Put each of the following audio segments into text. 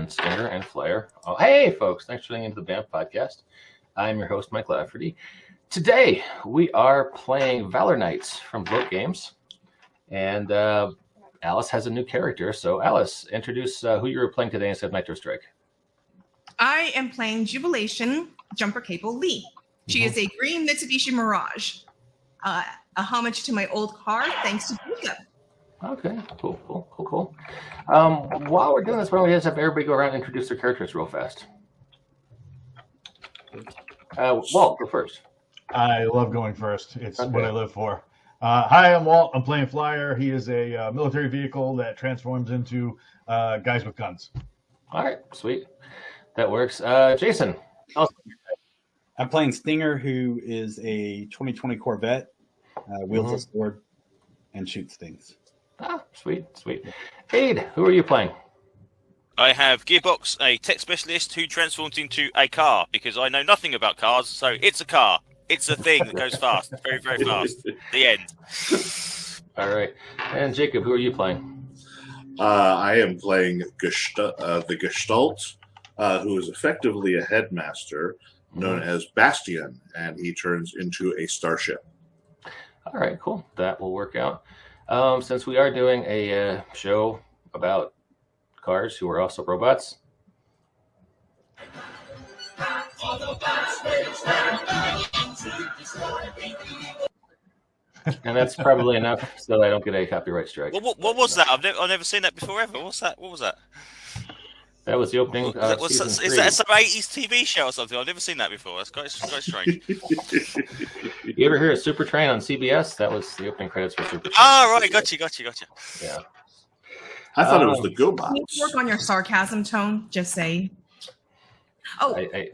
and Stinger and Flyer. Oh, hey, folks. Thanks for tuning into the BAMF podcast. I'm your host, Mike Lafferty. Today, we are playing Valor Knights from Vote Games. And Alice has a new character. So, Alice, introduce who you're playing today instead of Nitro Strike. I am playing Jubilation Jumper Cable Lee. She is a green Mitsubishi Mirage. A homage to my old car, thanks to Jacob. Okay, cool. While we're doing this, why don't we just have everybody go around and introduce their characters real fast? Walt, go first. I love going first. It's what I live for. Hi, I'm Walt. I'm playing Flyer. He is a military vehicle that transforms into guys with guns. All right, sweet. That works. Jason. I'm playing Stinger, who is a 2020 Corvette, wields a sword, and shoots things. Ah, sweet. Aid, who are you playing? I have Gearbox, a tech specialist who transforms into a car because I know nothing about cars, so it's a car. It's a thing that goes fast, very, very fast. The end. All right. And Jacob, who are you playing? I am playing the Gestalt, who is effectively a headmaster known as Bastion, and he turns into a starship. All right, cool. That will work out. Since we are doing a show about cars who are also robots. And that's probably enough so I don't get a copyright strike. What was that? I've never seen that before ever. What's that? What was that? That was the opening. Is that some 80s TV show or something? I've never seen that before. That's quite strange. You ever hear of Super Train on CBS? That was the opening credits for Super Train. Oh, right. Gotcha. Yeah. I thought it was the GoBots. Can you work on your sarcasm tone? Just say. Oh, I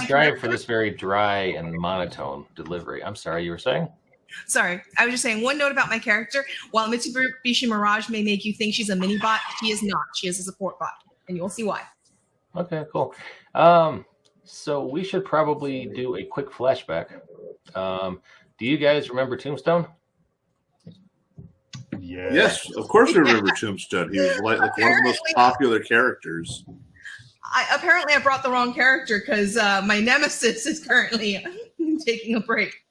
strive for this very dry and monotone delivery. I'm sorry, you were saying? Sorry, I was just saying one note about my character. While Mitsubishi Mirage may make you think she's a mini bot, she is not. She is a support bot, and you'll see why. Okay, cool. So we should probably do a quick flashback. Do you guys remember Tombstone? Yeah. Yes, of course I remember Tombstone. He was like one of the most popular characters. Apparently, I brought the wrong character because my nemesis is currently taking a break.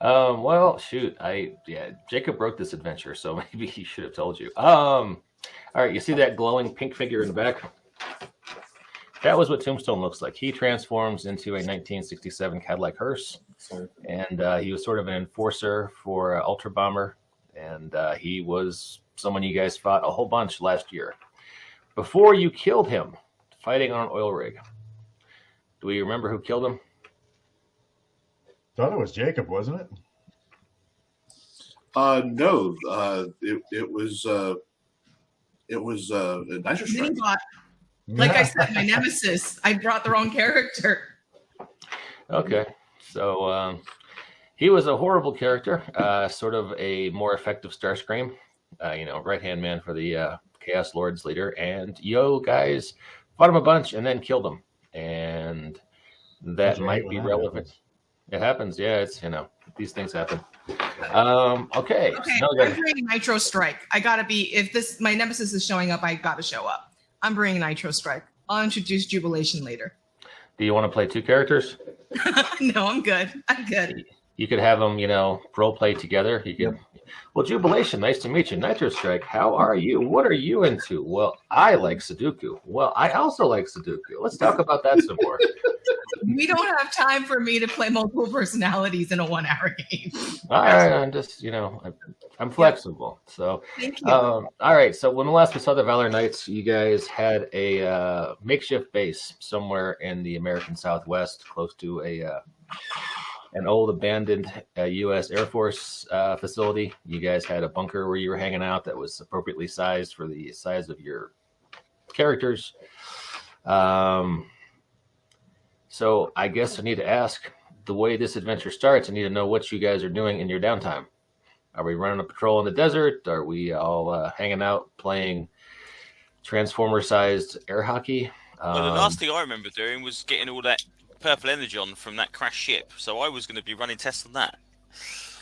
Well, shoot. Jacob wrote this adventure, so maybe he should have told you. All right, you see that glowing pink figure in the back? That was what Tombstone looks like. He transforms into a 1967 Cadillac hearse, and he was sort of an enforcer for Ultra Bomber, and he was someone you guys fought a whole bunch last year. Before you killed him, fighting on an oil rig. Do we remember who killed him? Thought it was Jacob, wasn't it? No. It was Nitro Strike. Like I said, my nemesis. I brought the wrong character. Okay, so he was a horrible character, sort of a more effective Starscream, right-hand man for the Chaos Lords leader, and yo guys fought him a bunch and then killed him, and that might be relevant. It happens, yeah. It's these things happen. Okay. I'm bringing Nitro Strike. I gotta be. If my nemesis is showing up, I gotta show up. I'm bringing Nitro Strike. I'll introduce Jubilation later. Do you want to play two characters? No, I'm good. You could have them, role play together. You can. Well, Jubilation, nice to meet you. Nitro Strike, how are you? What are you into? Well, I like Sudoku. Well, I also like Sudoku. Let's talk about that some more. We don't have time for me to play multiple personalities in a 1-hour game. All right, I'm just, I'm flexible. So, thank you. All right. So when last we saw the Valor Knights, you guys had a makeshift base somewhere in the American Southwest, close to an old abandoned U.S. Air Force facility. You guys had a bunker where you were hanging out that was appropriately sized for the size of your characters. So I guess I need to ask, the way this adventure starts, I need to know what you guys are doing in your downtime. Are we running a patrol in the desert? Are we all hanging out playing Transformer-sized air hockey? Well, the last thing I remember doing was getting all that purple energy on from that crashed ship. So I was going to be running tests on that.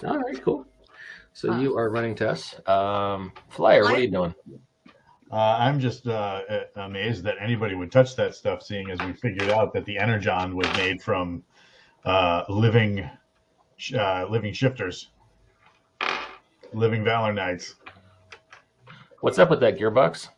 All right, cool. So you are running tests. Flyer, what are you doing? I'm just amazed that anybody would touch that stuff, seeing as we figured out that the Energon was made from living shifters, living Valor Knights. What's up with that gearbox?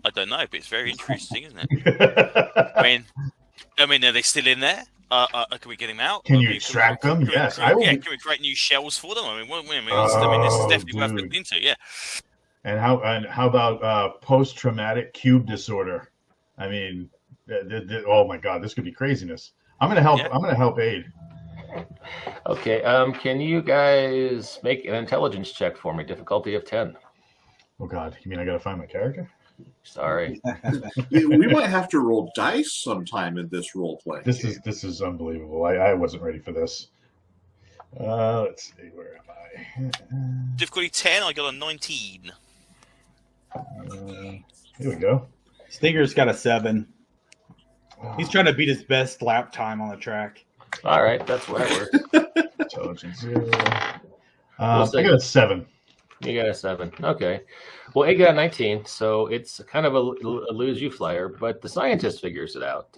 I don't know, but it's very interesting, isn't it? I mean, are they still in there? Can we get them out? Can you extract them? Yes, I will. Yeah, can we create new shells for them? I mean, this is definitely worth looking into. Yeah. And how about post-traumatic cube disorder? I mean, oh my God, this could be craziness. I'm gonna help. Yeah. I'm gonna help Aid. Okay. Can you guys make an intelligence check for me? Difficulty of 10. Oh God, you mean I gotta find my character? Sorry. We might have to roll dice sometime in this role play. This is unbelievable. I wasn't ready for this. Let's see, where am I? Difficulty 10. I got a 19. Here we go. Stinger's got a 7. He's trying to beat his best lap time on the track. All right, that's where I work. Intelligence 0. I got a 7. You got a 7. Okay. Well, A got a 19, so it's kind of a lose you flyer, but the scientist figures it out.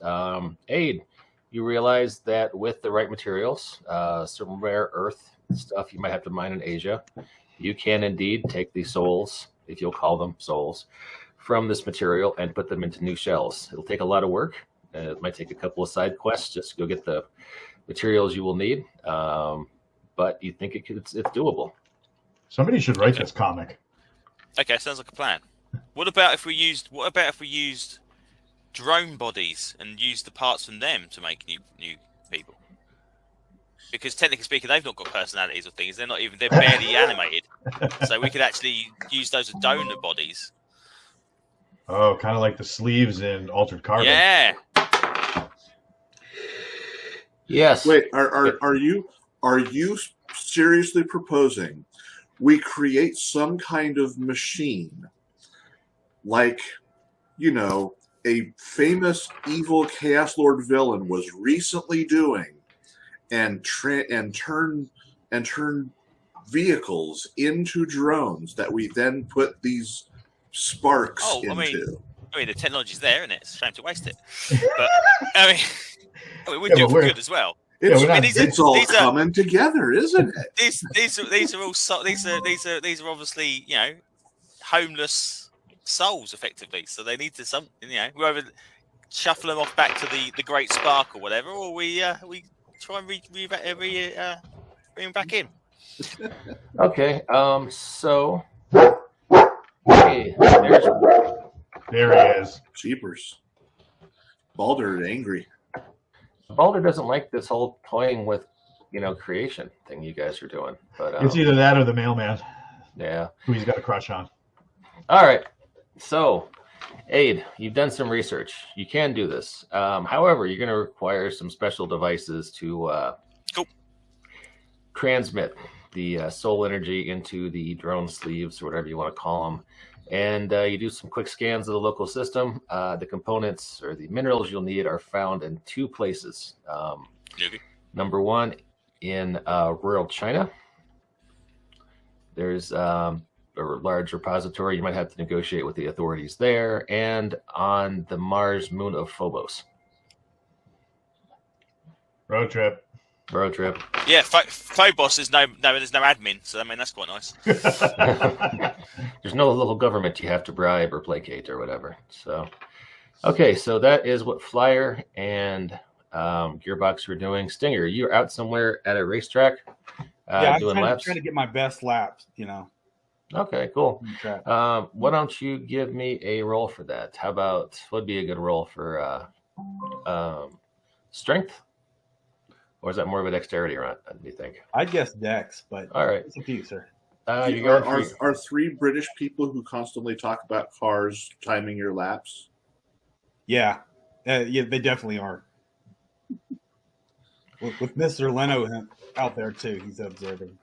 Aid, you realize that with the right materials, some rare earth stuff you might have to mine in Asia, you can indeed take the souls, if you'll call them souls, from this material and put them into new shells. It'll take a lot of work. It might take a couple of side quests just to go get the materials you will need, but you think it's doable. Somebody should write this comic. Okay, sounds like a plan. What about if we used drone bodies and used the parts from them to make new people? Because technically speaking, they've not got personalities or things. They're barely animated. So we could actually use those as donor bodies. Oh, kind of like the sleeves in Altered Carbon. Yeah. Yes. Wait, are you seriously proposing we create some kind of machine, like, a famous evil Chaos Lord villain was recently doing, and turn vehicles into drones that we then put these sparks into? I mean, the technology's there, isn't it? It's a shame to waste it. But I mean, we do it for good as well. It's all coming together, isn't it? These are obviously homeless souls effectively, so they need to we either shuffle them off back to the Great Spark or whatever, or we try and bring them back in. Okay. So hey, there he is. Jeepers. Balder angry. Balder doesn't like this whole toying with, creation thing you guys are doing. But it's either that or the mailman. Yeah. Who he's got a crush on. All right. So, Aid, you've done some research. You can do this. However, you're going to require some special devices to transmit the soul energy into the drone sleeves, or whatever you want to call them. And you do some quick scans of the local system. The components or the minerals you'll need are found in 2 places. Number 1, in rural China. There's a large repository. You might have to negotiate with the authorities there. And on the Mars moon of Phobos. Road trip. Yeah, Phobos is there's no admin, so I mean that's quite nice. There's no little government you have to bribe or placate or whatever. So, okay, so that is what Flyer and Gearbox were doing. Stinger, you're out somewhere at a racetrack doing laps? I'm trying to get my best laps, Okay, cool. Why don't you give me a roll for that? How about, what would be a good roll for strength? Or is that more of a dexterity run, do you think? I'd guess dex, but all right. It's up to you, sir. Are 3 British people who constantly talk about cars timing your laps? Yeah, they definitely are. With Mr. Leno out there too, he's observing.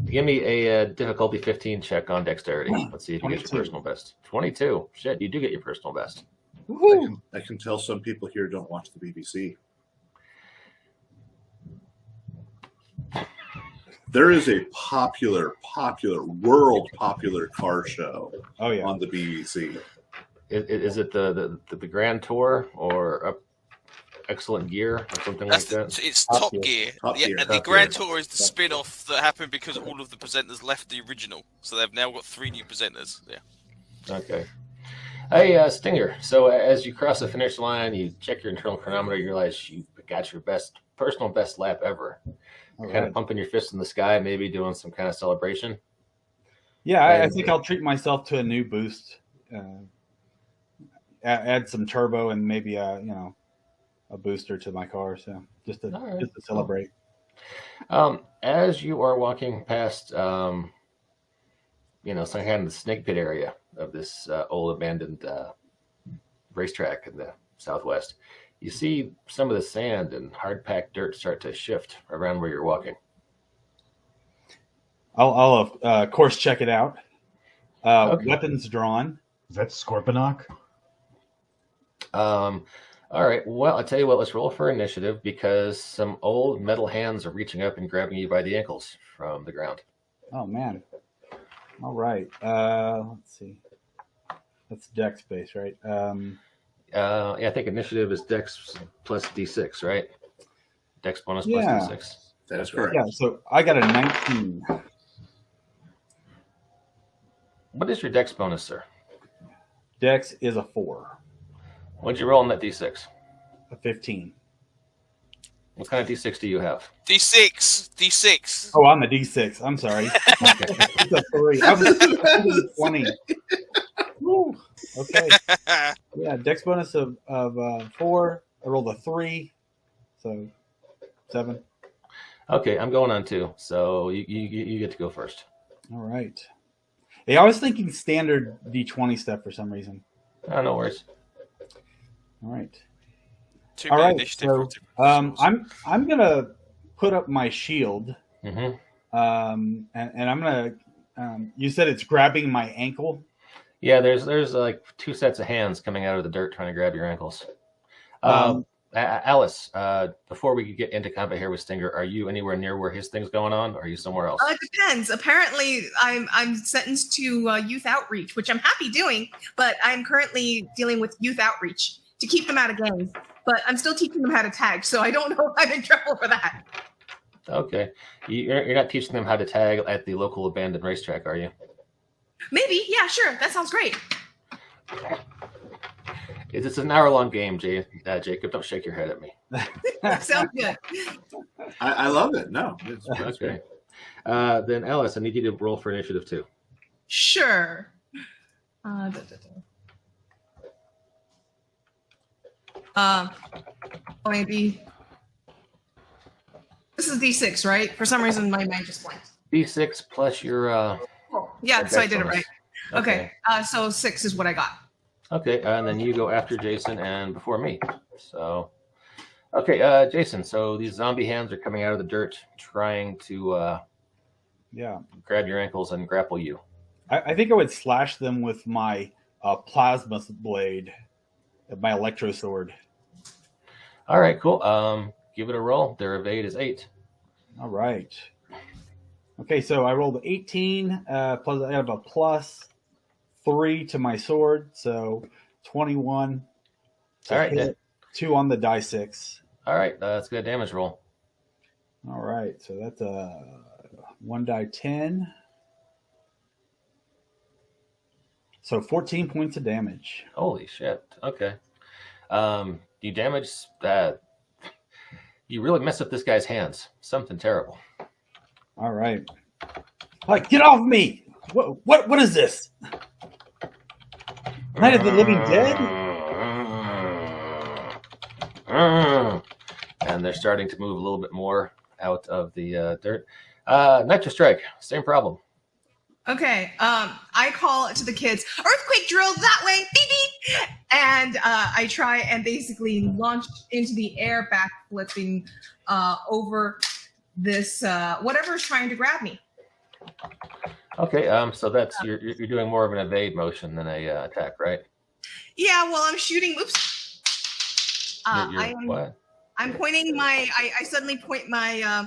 Give me a difficulty 15 check on dexterity. Let's see if you get your personal best. 22. Shit, you do get your personal best. I can tell some people here don't watch the BBC. There is a popular, world popular car show Oh yeah. on the BBC. Is it the Grand Tour or Excellent Gear or something like that? It's Top Top Gear. Gear. Top Gear. And the Top Grand Gear. Tour is the spin-off that happened because all of the presenters left the original. So they've now got 3 new presenters. Yeah. Okay. Hey, Stinger. So as you cross the finish line, you check your internal chronometer, you realize you got your personal best lap ever. All Kind of right. pumping your fist in the sky, maybe doing some kind of celebration. Yeah, I And- think I'll treat myself to a new boost. Add some turbo and maybe a booster to my car. So just to All right, just to celebrate. As you are walking past, some kind of the snake pit area of this old abandoned racetrack in the southwest, you see some of the sand and hard packed dirt start to shift around where you're walking. I'll of course check it out. Okay. Weapons drawn. Is that Scorponok? All right. Well, I'll tell you what, let's roll for initiative because some old metal hands are reaching up and grabbing you by the ankles from the ground. Oh man. All right. Let's see. That's dex base, right? Yeah, I think initiative is Dex plus D6, right? Dex bonus Yeah. plus D6. That's correct. Yeah. So I got a 19. What is your Dex bonus, sir? Dex is a 4. What'd you roll on that D6? A 15. What kind of D6 do you have? D6. Oh, I'm a D6. I'm sorry. Okay. It's a 3. I was 20. Woo. Okay. Yeah, dex bonus of 4. I rolled a 3, so 7. Okay, I'm going on 2, so you get to go first. All right. Yeah, I was thinking standard D20 stuff for some reason. Oh, no worries. All right. Too All many right. initiative. So I'm gonna put up my shield. Mm-hmm. And I'm gonna. You said it's grabbing my ankle. Yeah, there's like 2 sets of hands coming out of the dirt trying to grab your ankles. Alice, before we get into combat here with Stinger, are you anywhere near where his thing's going on, or are you somewhere else? It depends. Apparently, I'm sentenced to youth outreach, which I'm happy doing, but I'm currently dealing with youth outreach to keep them out of gangs. But I'm still teaching them how to tag, so I don't know if I'm in trouble for that. Okay. You're not teaching them how to tag at the local abandoned racetrack, are you? Maybe, yeah, sure. That sounds great. It's an hour-long game, Jacob. Don't shake your head at me. Sounds good. I love it. No, it's Okay. Then Alice, I need you to roll for initiative 2. Sure. Maybe. This is D6, right? For some reason, my mind just blanked. D6 plus your Yeah, so I dex did it bonus. right. Okay. So 6 is what I got. Okay, and then you go after Jason and before me. So, okay, Jason. So these zombie hands are coming out of the dirt, trying to Yeah. grab your ankles and grapple you. I think I would slash them with my plasma blade, my electro sword. All right, cool. Give it a roll. Their evade is 8. All right. Okay, so I rolled 18, plus I have a plus 3 to my sword, so 21. To All right, hit, 2 on the die 6. All right, that's a good damage roll. All right, so that's a 1 die 10. So 14 points of damage. Holy shit. Okay. You damage that. You really mess up this guy's hands. Something terrible. All right. Like, get off me! What is this? Night of the Living Dead? And they're starting to move a little bit more out of the dirt. Nitro Strike, same problem. Okay. I call to the kids, earthquake drill that way, beep beep. And I try and basically launch into the air, backflipping over this whatever's trying to grab me. Okay, so that's you're doing more of an evade motion than a attack, right? Yeah, well, I'm shooting. Oops. What? I'm pointing my. I suddenly point my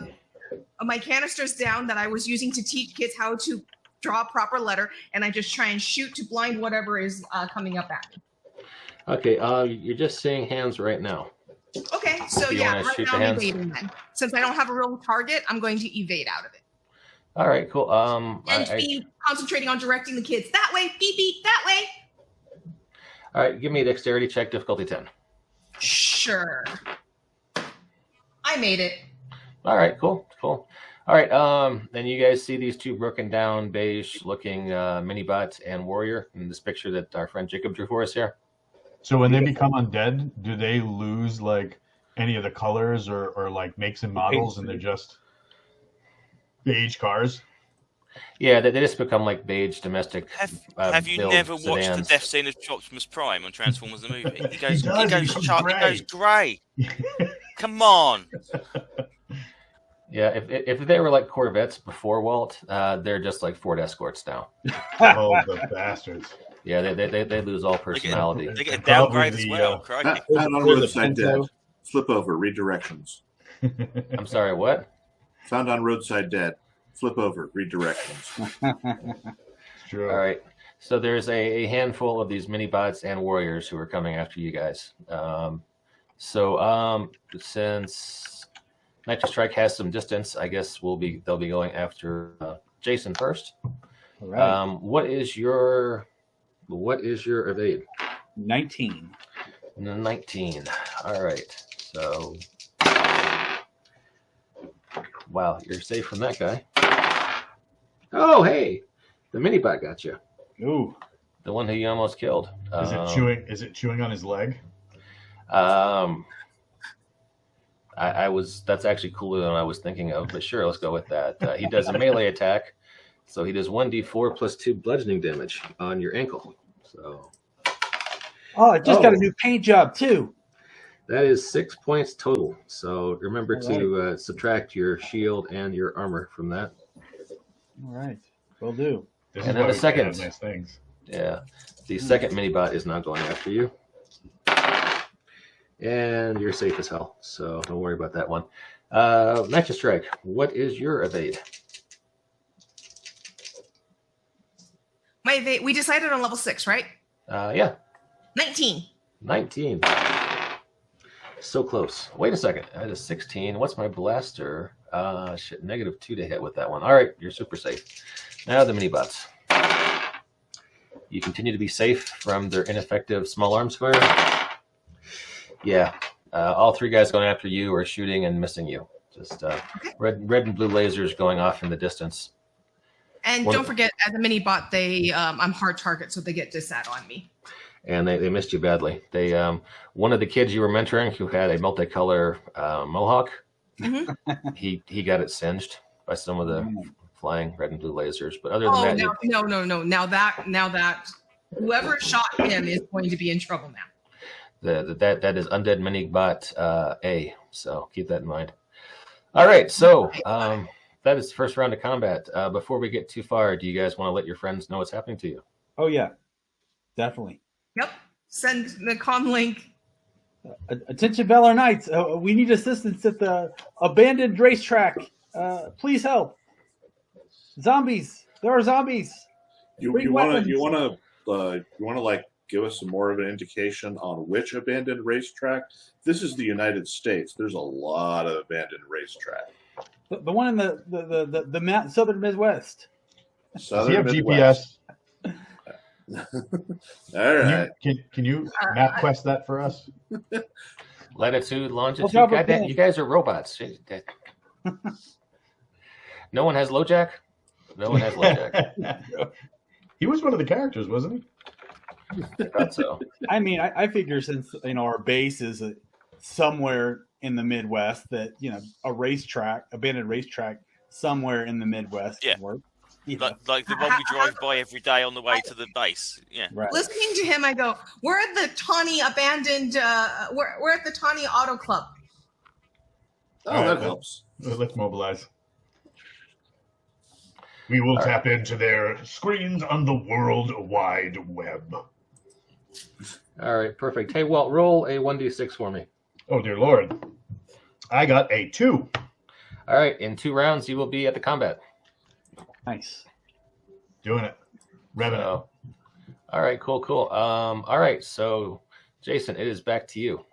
my canisters down that I was using to teach kids how to draw a proper letter, and I just try and shoot to blind whatever is coming up at me. Okay, you're just seeing hands right now. Okay, so You yeah, wanna right shoot now the I'm hands? evading then. Since I don't have a real target, I'm going to evade out of it. All right, cool. And be concentrating on directing the kids. That way, beep, beep, that way. All right, give me a dexterity check, difficulty 10. Sure. I made it. All right, cool. All right, then you guys see these two broken down, beige-looking mini-bot and warrior in this picture that our friend Jacob drew for us here. So when they become undead, do they lose like any of the colors or like makes and models, and they're just beige cars? Yeah, they just become like beige domestic. Have you build never watched sedans. the death scene of Optimus Prime on Transformers the movie? He goes, does, he goes grey. Come on. Yeah, if they were like Corvettes before Walt, they're just like Ford Escorts now. Oh, the bastards! Yeah, they lose all personality. They get a Probably downgrade as the, well. Crikey. Found on roadside dead. Flip over, read directions. I'm sorry, what? Found on roadside dead. Flip over, read directions. It's true. All right. So there's a handful of these mini bots and warriors who are coming after you guys. Since Nitro Strike has some distance, I guess they'll be going after Jason first. All right. What is your evade? 19. 19. All right. So, wow, you're safe from that guy. Oh, hey, the mini bot got you. Ooh. The one who you almost killed. Is it chewing? Is it chewing on his leg? That's actually cooler than I was thinking of, but sure, let's go with that. He does a melee attack, so he does 1d4 plus 2 bludgeoning damage on your ankle. So Oh, it just got a new paint job too. that is 6 points total. So remember All to subtract your shield and your armor from that. All right. Will do. This And is then why the we second- can't have nice things. Yeah, the second mini bot is not going after you. And you're safe as hell, so don't worry about that one. Nitro Strike, what is your evade? My evade. We decided on level 6, right? Yeah, 19. 19. So close. Wait a second. That is 16. What's my blaster? Shit, -2 to hit with that one. All right, you're super safe. Now the mini bots. You continue to be safe from their ineffective small arms fire. Yeah, all three guys going after you are shooting and missing you. Just red and blue lasers going off in the distance. And don't forget, as a mini bot, I'm hard target, so they get dissat on me. And they missed you badly. They one of the kids you were mentoring who had a multicolor mohawk, he got it singed by some of the flying red and blue lasers. But other than that, no. Now that whoever shot him is going to be in trouble now. that is Undead Minibot A. So keep that in mind. All right, so that is the first round of combat. Before we get too far, do you guys want to let your friends know what's happening to you? Oh yeah, definitely. Yep. Send the comm link. Attention, Valor Knights. We need assistance at the abandoned racetrack. Please help. Zombies. There are zombies. You want to like give us some more of an indication on which abandoned racetrack? This is the United States. There's a lot of abandoned racetrack. The one in the southern Midwest. Does he have GPS? All right. Can you map quest that for us? Latitude, longitude. Well, Goddamn, you guys are robots. No one has LoJack? No one has LoJack. He was one of the characters, wasn't he? I thought so. I mean, I figure since our base is somewhere in the Midwest, that abandoned racetrack somewhere in the Midwest Yeah. can work. Like the one we drive by every day on the way to the base. Yeah. Right. Listening to him, I go, we're at the Tawny abandoned, we're at the Tawny Auto Club. Oh, All right, that helps. Let's mobilize. We will tap into their screens on the World Wide Web. All right, perfect. Hey, Walt, roll a 1d6 for me. Oh, dear Lord. I got a 2. All right, in 2 rounds, you will be at the combat. Nice. Doing it. Revving it. So, all right, cool. All right, so Jason, it is back to you.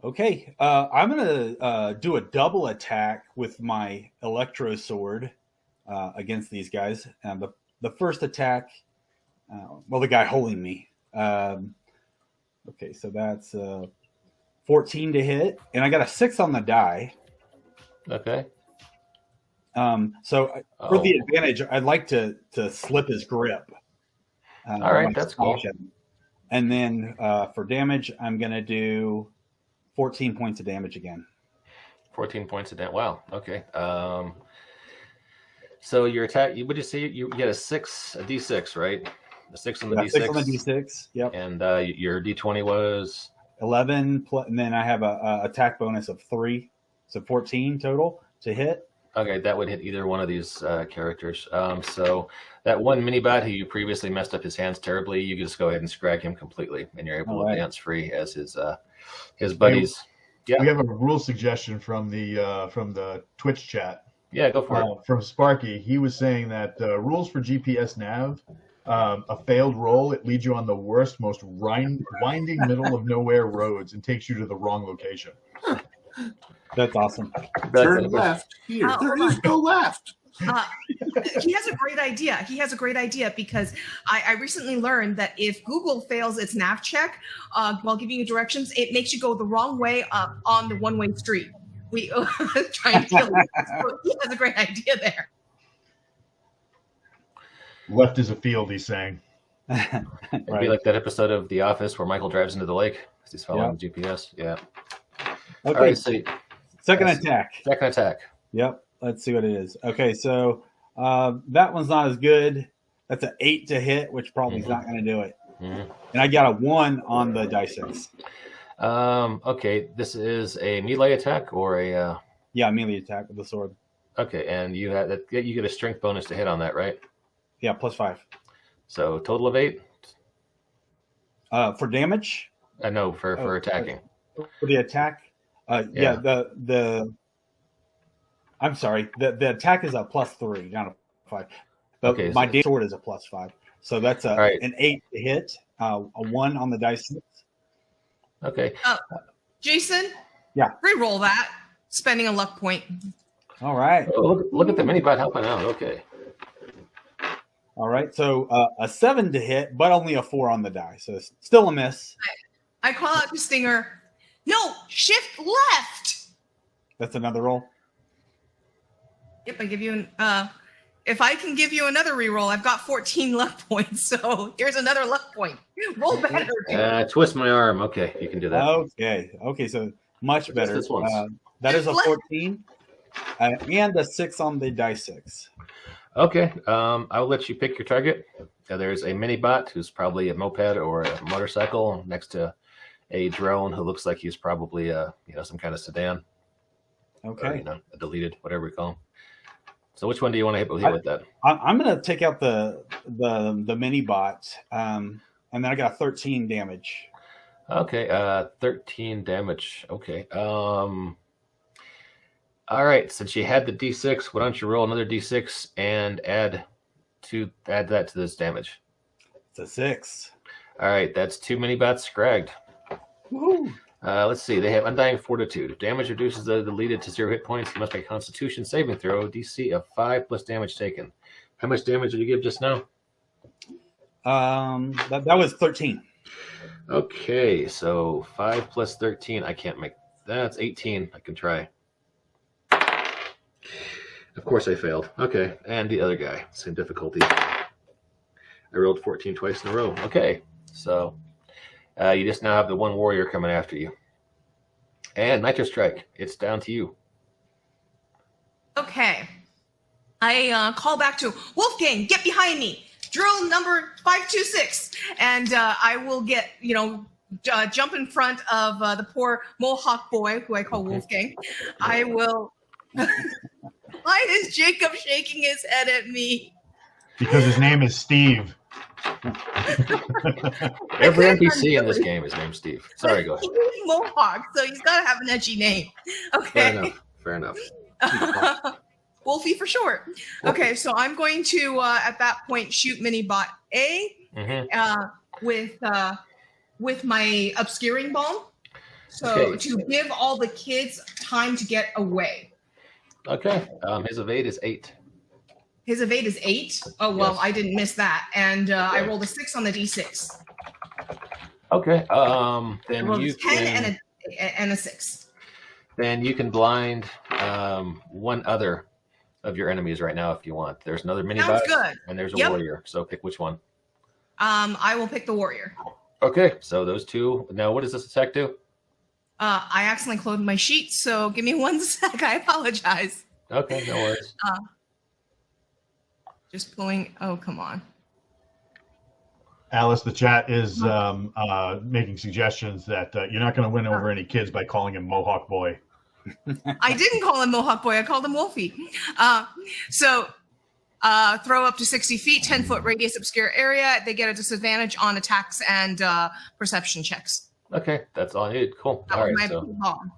Okay, I'm gonna do a double attack with my Electro Sword against these guys. The first attack, the guy holding me. Okay, so that's 14 to hit, and I got a 6 on the die. Okay. So for the advantage, I'd like to slip his grip. All right, that's cool. And then for damage, I'm gonna do 14 points of damage again. 14 points of damage. Wow. Okay. So your attack, would you say you get a D6, right? A 6 on the D6. 6 on the D6. Yep. And your D20 was 11, and then I have a attack bonus of 3, so 14 total to hit. Okay, that would hit either one of these characters. So that one mini-bot who you previously messed up his hands terribly, you can just go ahead and scrag him completely, and you're able to dance free as his buddies. We have a rule suggestion from the Twitch chat. Yeah, go for it. From Sparky, he was saying that rules for GPS nav, a failed roll, it leads you on the worst, most winding middle of nowhere roads and takes you to the wrong location. That's awesome. Turn left here. There hold is on. no left. He has a great idea because I recently learned that if Google fails its nav check while giving you directions, it makes you go the wrong way on the one-way street. We trying to kill him. So he has a great idea there. Left is a field, he's saying. It'd be like that episode of The Office where Michael drives into the lake because he's following the GPS. Yeah. Okay. All right, so second attack. Second attack. Yep. Let's see what it is. Okay, so that one's not as good. That's an 8 to hit, which probably is not going to do it. Mm-hmm. And I got a 1 on the die 6. Okay, this is a melee attack or a melee attack with the sword. Okay, and you get a strength bonus to hit on that, right? Yeah, +5. So total of 8. For damage? No, for attacking. For the attack? The I'm sorry. The attack is a +3, not a 5. Okay, my damage sword is a +5. So that's an 8 to hit, a 1 on the dice 6. Okay. Jason? Yeah. Reroll that, spending a luck point. All right. Oh, look at the mini-bot helping out. Okay. All right. So a 7 to hit, but only a 4 on the die. So it's still a miss. I call out to Stinger. No, shift left. That's another roll. Yep, I give you an. If I can give you another reroll, I've got 14 luck points. So here's another luck point. Roll better. Twist my arm. Okay, you can do that. Okay. So much better. This one's... that is a 14 and a 6 on the die 6. Okay. I'll let you pick your target. There's a mini-bot who's probably a moped or a motorcycle next to a drone who looks like he's probably some kind of sedan. Okay. Or, a deleted, whatever we call him. So which one do you want to hit with that? I'm going to take out the mini bot, and then I got 13 damage. Okay, 13 damage. Okay. All right. Since you had the D6, why don't you roll another D6 and add that to this damage? It's a 6. All right, that's 2 mini bots scragged. Woo-hoo. Let's see. They have Undying Fortitude. If damage reduces the deleted to 0 hit points, you must make a Constitution saving throw, DC of 5 plus damage taken. How much damage did you give just now? That was 13. Okay, so 5 plus 13. I can't make that's 18. I can try. Of course I failed. Okay, and the other guy, same difficulty. I rolled 14 twice in a row. Okay, so you just now have the one warrior coming after you. And Nitro Strike, it's down to you. Okay. I call back to Wolfgang, get behind me. Drill number 526. And I will get, jump in front of the poor Mohawk boy, who I call Wolfgang. I will... Why is Jacob shaking his head at me? Because his name is Steve. Every NPC in this game is named Steve. Sorry, go ahead. He's Mohawk, so he's got to have an edgy name. Okay. Fair fair enough. Wolfie for short. Okay, so I'm going to at that point shoot Minibot A with my obscuring bomb. So to give all the kids time to get away. Okay. His evade is 8. His evade is 8. Oh well, Yes. I didn't miss that, and I rolled a 6 on the d6. Okay. I Then rolled you a 10 can, and a 6. then you can blind one other of your enemies right now if you want. There's another mini Sounds boss good. and there's a Yep. warrior. So pick which one. I will pick the warrior. Okay. So those two. Now, what does this attack do? I accidentally closed my sheet, so give me 1 sec. I apologize. Okay. No worries. Just pulling. Oh, come on. Alice, the chat is making suggestions that you're not going to win over any kids by calling him Mohawk Boy. I didn't call him Mohawk Boy. I called him Wolfie. So throw up to 60 feet, 10-foot radius obscure area. They get a disadvantage on attacks and perception checks. Okay. That's all I need. Cool. That All was right. my So. bomb.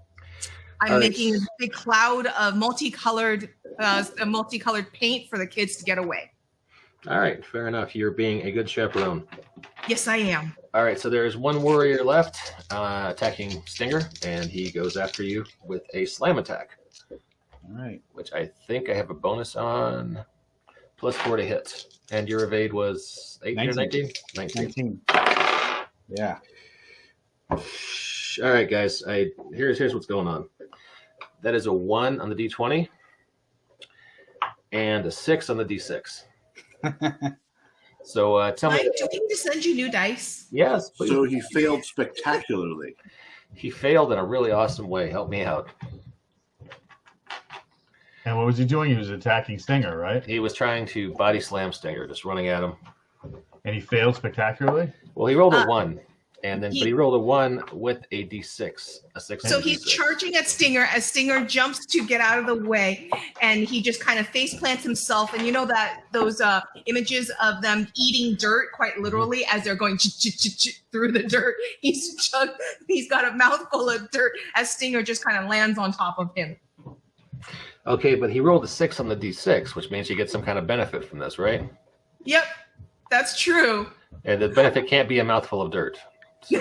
I'm All right. making a big cloud of multicolored paint for the kids to get away. All right. Fair enough. You're being a good chaperone. Yes, I am. All right, so there's one warrior left attacking Stinger, and he goes after you with a slam attack, All right. which I think I have a bonus on, +4 to hit. And your evade was 18 or 19? 19. 19. Yeah. All right, guys. Here's what's going on. That is a 1 on the d20 and a 6 on the d6. So tell Am I me. doing to send you new dice? Yes, please. So he failed spectacularly. He failed in a really awesome way. Help me out. And what was he doing? He was attacking Stinger, right? He was trying to body slam Stinger, just running at him. And he failed spectacularly? Well, he rolled a 1, and then he- but he rolled a 1 with a d6, a 6. So and a he's D6. charging at Stinger as Stinger jumps to get out of the way, and he just kind of face plants himself. And you know that those images of them eating dirt, quite literally, as they're going through the dirt. He's got a mouthful of dirt as Stinger just kind of lands on top of him. Okay, but he rolled a 6 on the d6, which means you get some kind of benefit from this, right? Yep, that's true. And the benefit can't be a mouthful of dirt. So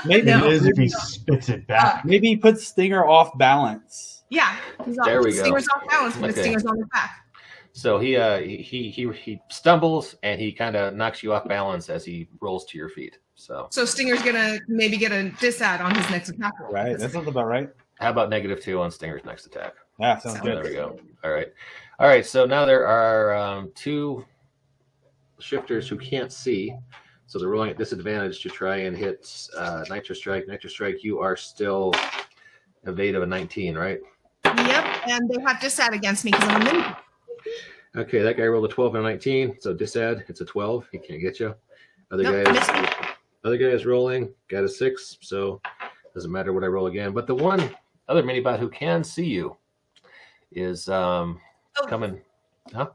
Maybe It is if he spits it back. maybe he puts Stinger off balance. Yeah, he's There we go. Stinger's off balance when Okay. the Stinger's on his back. So he stumbles and he kind of knocks you off balance as he rolls to your feet. So So Stinger's gonna maybe get a disad on his next attack roll. Right. That sounds about right. how about -2 on Stinger's next attack? Yeah, sounds So good. there we go. All right. So now there are 2 shifters who can't see, so they're rolling at disadvantage to try and hit Nitro Strike. Nitro Strike, you are still evade of a 19, right? Yep, and they have disad against me because I'm a mini. Okay, that guy rolled a 12 and a 19, so disad, it's a 12. He can't get you. Nope, missed me. Other guy is rolling, got a 6, so doesn't matter what I roll again. But the one other minibot who can see you is coming. Huh?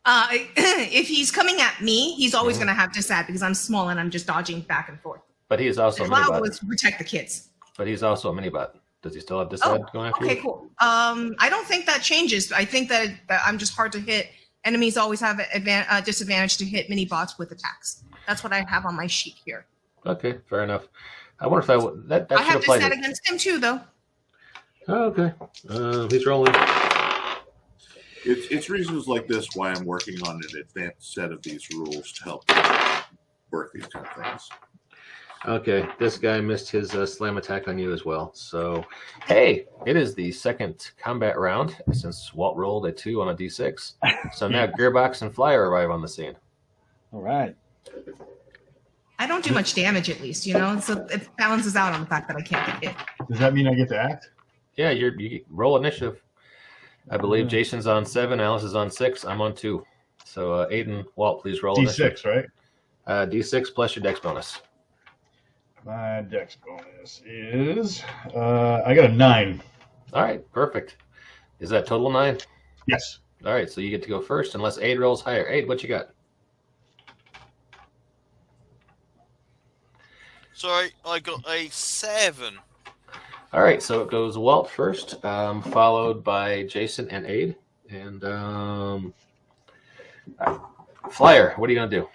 If he's coming at me, he's always Mhm. going to have disad because I'm small and I'm just dodging back and forth. But he is also The a cloud minibot. was to protect the kids. But he's also a minibot. Does he still have disad going after Okay, you? cool. I don't think that changes. I think that I'm just hard to hit. Enemies always have a disadvantage to hit mini bots with attacks. That's what I have on my sheet here. Okay, fair enough. I wonder if that I should have apply disad to. against him too, though. Oh, okay. He's rolling. It's reasons like this why I'm working on an advanced set of these rules to help work these kind of things. Okay, this guy missed his slam attack on you as well. So, hey, it is the second combat round since Walt rolled a 2 on a d6. So now Gearbox and Flyer arrive on the scene. All right. I don't do much damage, at least, you know, so it balances out on the fact that I can't get hit. Does that mean I get to act? Yeah, you roll initiative. I believe Jason's on 7, Alice is on 6, I'm on 2. So Aiden, Walt, please roll initiative. D6, right? D6 plus your dex bonus. My dex bonus is I got a 9. All right, perfect. Is that total 9? Yes. All right, so you get to go first unless Aid rolls higher. Aid, what you got? Sorry, I got a 7. All right, so it goes Walt first, followed by Jason and Aid. And Flyer, what are you going to do?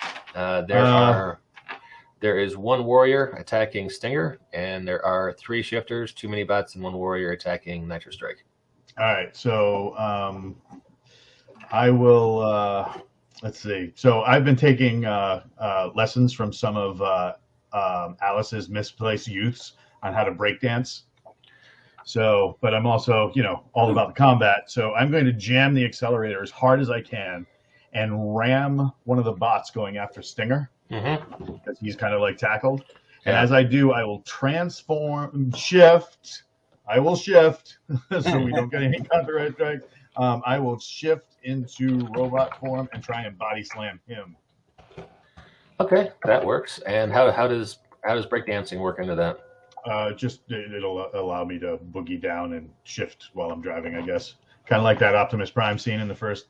There is one warrior attacking Stinger, and there are 3 shifters, 2 mini bots, and 1 warrior attacking Nitro Strike. All right, so I will. Let's see. So I've been taking lessons from some of Alice's misplaced youths on how to breakdance. So, but I'm also, all about the combat. So I'm going to jam the accelerator as hard as I can and ram one of the bots going after Stinger because he's kind of like tackled. And as I do, I will shift. I will shift so we don't get any copyright strikes. I will shift into robot form and try and body slam him. Okay, that works. And how does breakdancing work into that? It'll allow me to boogie down and shift while I'm driving, I guess. Kind of like that Optimus Prime scene in the first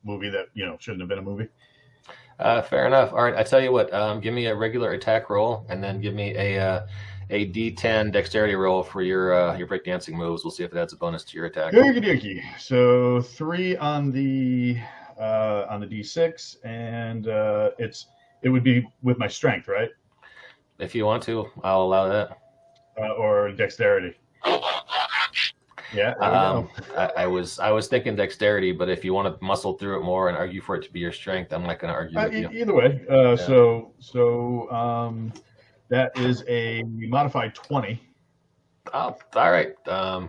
movie that shouldn't have been a movie. Fair enough. All right, I tell you what. Give me a regular attack roll, and then give me a D10 dexterity roll for your breakdancing moves. We'll see if it adds a bonus to your attack. Okie dokie. So 3 on the D6, and it would be with my strength, right? If you want to, I'll allow that. Or dexterity. Yeah. I was thinking dexterity, but if you want to muscle through it more and argue for it to be your strength, I'm not going to argue with you. Either way. So that is a modified 20. Oh, all right.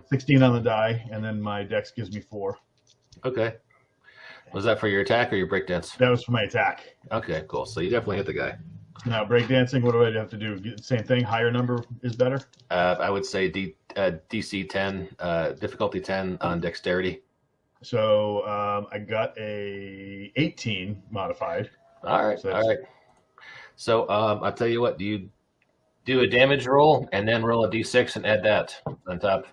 16 on the die, and then my dex gives me 4. Okay. Was that for your attack or your breakdance? That was for my attack. Okay, cool. So you definitely hit the guy. Now, breakdancing, what do I have to do? Same thing, higher number is better? I would say DC 10, difficulty 10 on dexterity. So I got a 18 modified. All right, all right. So I'll tell you what, do you do a damage roll and then roll a D6 and add that on top?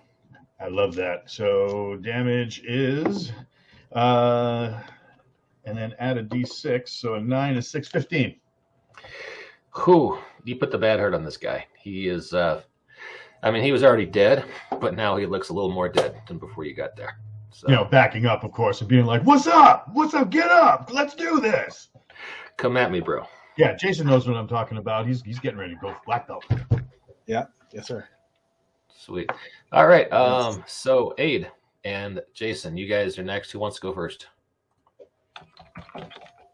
I love that. So damage is, and then add a D6. So a 9 is 6, 15. Whew, you put the bad hurt on this guy. He is, he was already dead, but now he looks a little more dead than before you got there. So, backing up, of course, and being like, "What's up? What's up? Get up! Let's do this." Come at me, bro. Yeah, Jason knows what I'm talking about. He's getting ready to go black belt. Yeah, yes, sir. Sweet. All right. So Aid and Jason, you guys are next. Who wants to go first?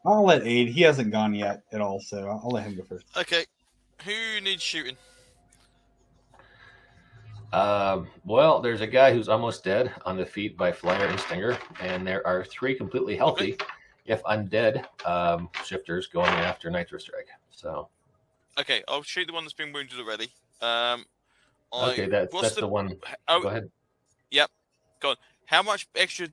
I'll let Aid. He hasn't gone yet at all, so I'll let him go first. Okay. Who needs shooting? Well, there's a guy who's almost dead on the feet by Flyer and Stinger, and there are 3 completely healthy, if undead, shifters going after Nitro Strike. So. Okay, I'll shoot the one that's been wounded already. Okay, that's the one. Oh, go ahead. Yep. Go on. How much extra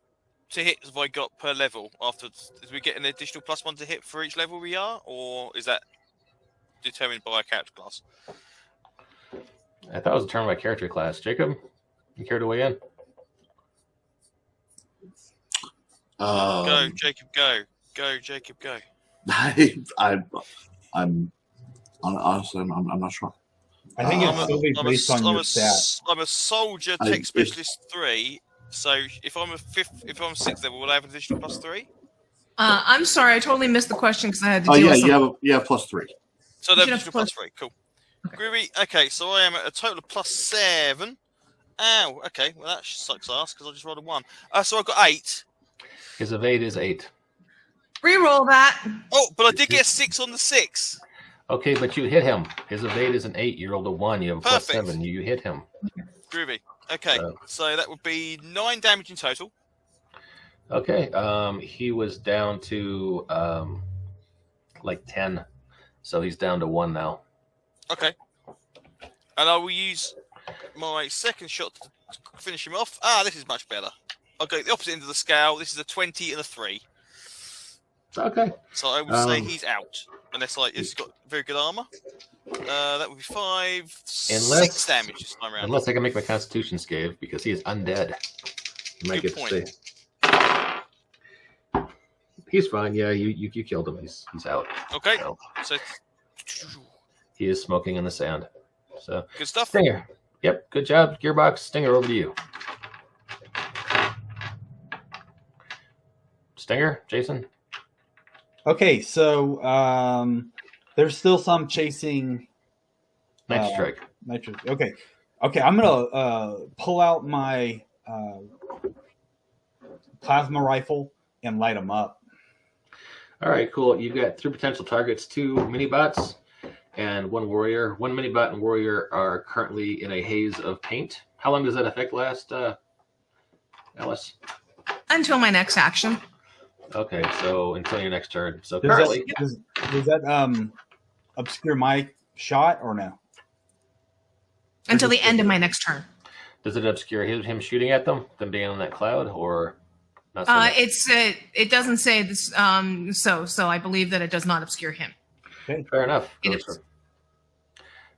to hit have I got per level afterwards? Did we get an additional +1 to hit for each level we are, or is that determined by our character class? I thought it was determined by character class. Jacob, you care to weigh in? Go, Jacob, go. Go, Jacob, go. I'm honestly, I'm not sure. I think it's still based on your stats. I'm a soldier tech specialist 3. So if I'm 6th level, will I have an additional +3? I'm sorry, I totally missed the question because I had to deal with something. you have +3. So that's additional +3. Cool. Okay. Groovy. Okay, so I am at a total of +7. Ow. Okay, well that sucks ass because I just rolled a 1. So I've got 8. His evade is 8. Reroll that. Oh, but I did get a 6 on the 6. Okay, but you hit him. His evade is an 8. You rolled a 1. You have a +7. You hit him. Groovy. Okay, so that would be 9 damage in total. Okay, he was down to 10, so he's down to 1 now. Okay, and I will use my second shot to finish him off. This is much better. I'll go at the opposite end of the scale. This is a 20 and a 3. Okay. So I would say he's out, unless he's got very good armor. That would be 6 damage this time around. Unless I can make my Constitution save because he is undead. You might Good get point. to say. He's fine. Yeah, you killed him. He's out. Okay. So So he is smoking in the sand. So good stuff. Stinger. Yep, good job, Gearbox. Stinger, over to you. Stinger, Jason? Okay, so there's still some chasing Night Strike. nitrous. Okay, I'm gonna pull out my plasma rifle and light them up. All right, cool. You've got 3 potential targets, 2 mini-bots and 1 warrior. 1 mini-bot and warrior are currently in a haze of paint. How long does that effect last, Alice? Until my next action. Okay, so until your next turn. So Does currently, that obscure my shot or no? Until the end of my next turn. does it obscure him shooting at them being on that cloud, or not so much? It doesn't say this. So I believe that it does not obscure him. Okay, Fair enough. It is.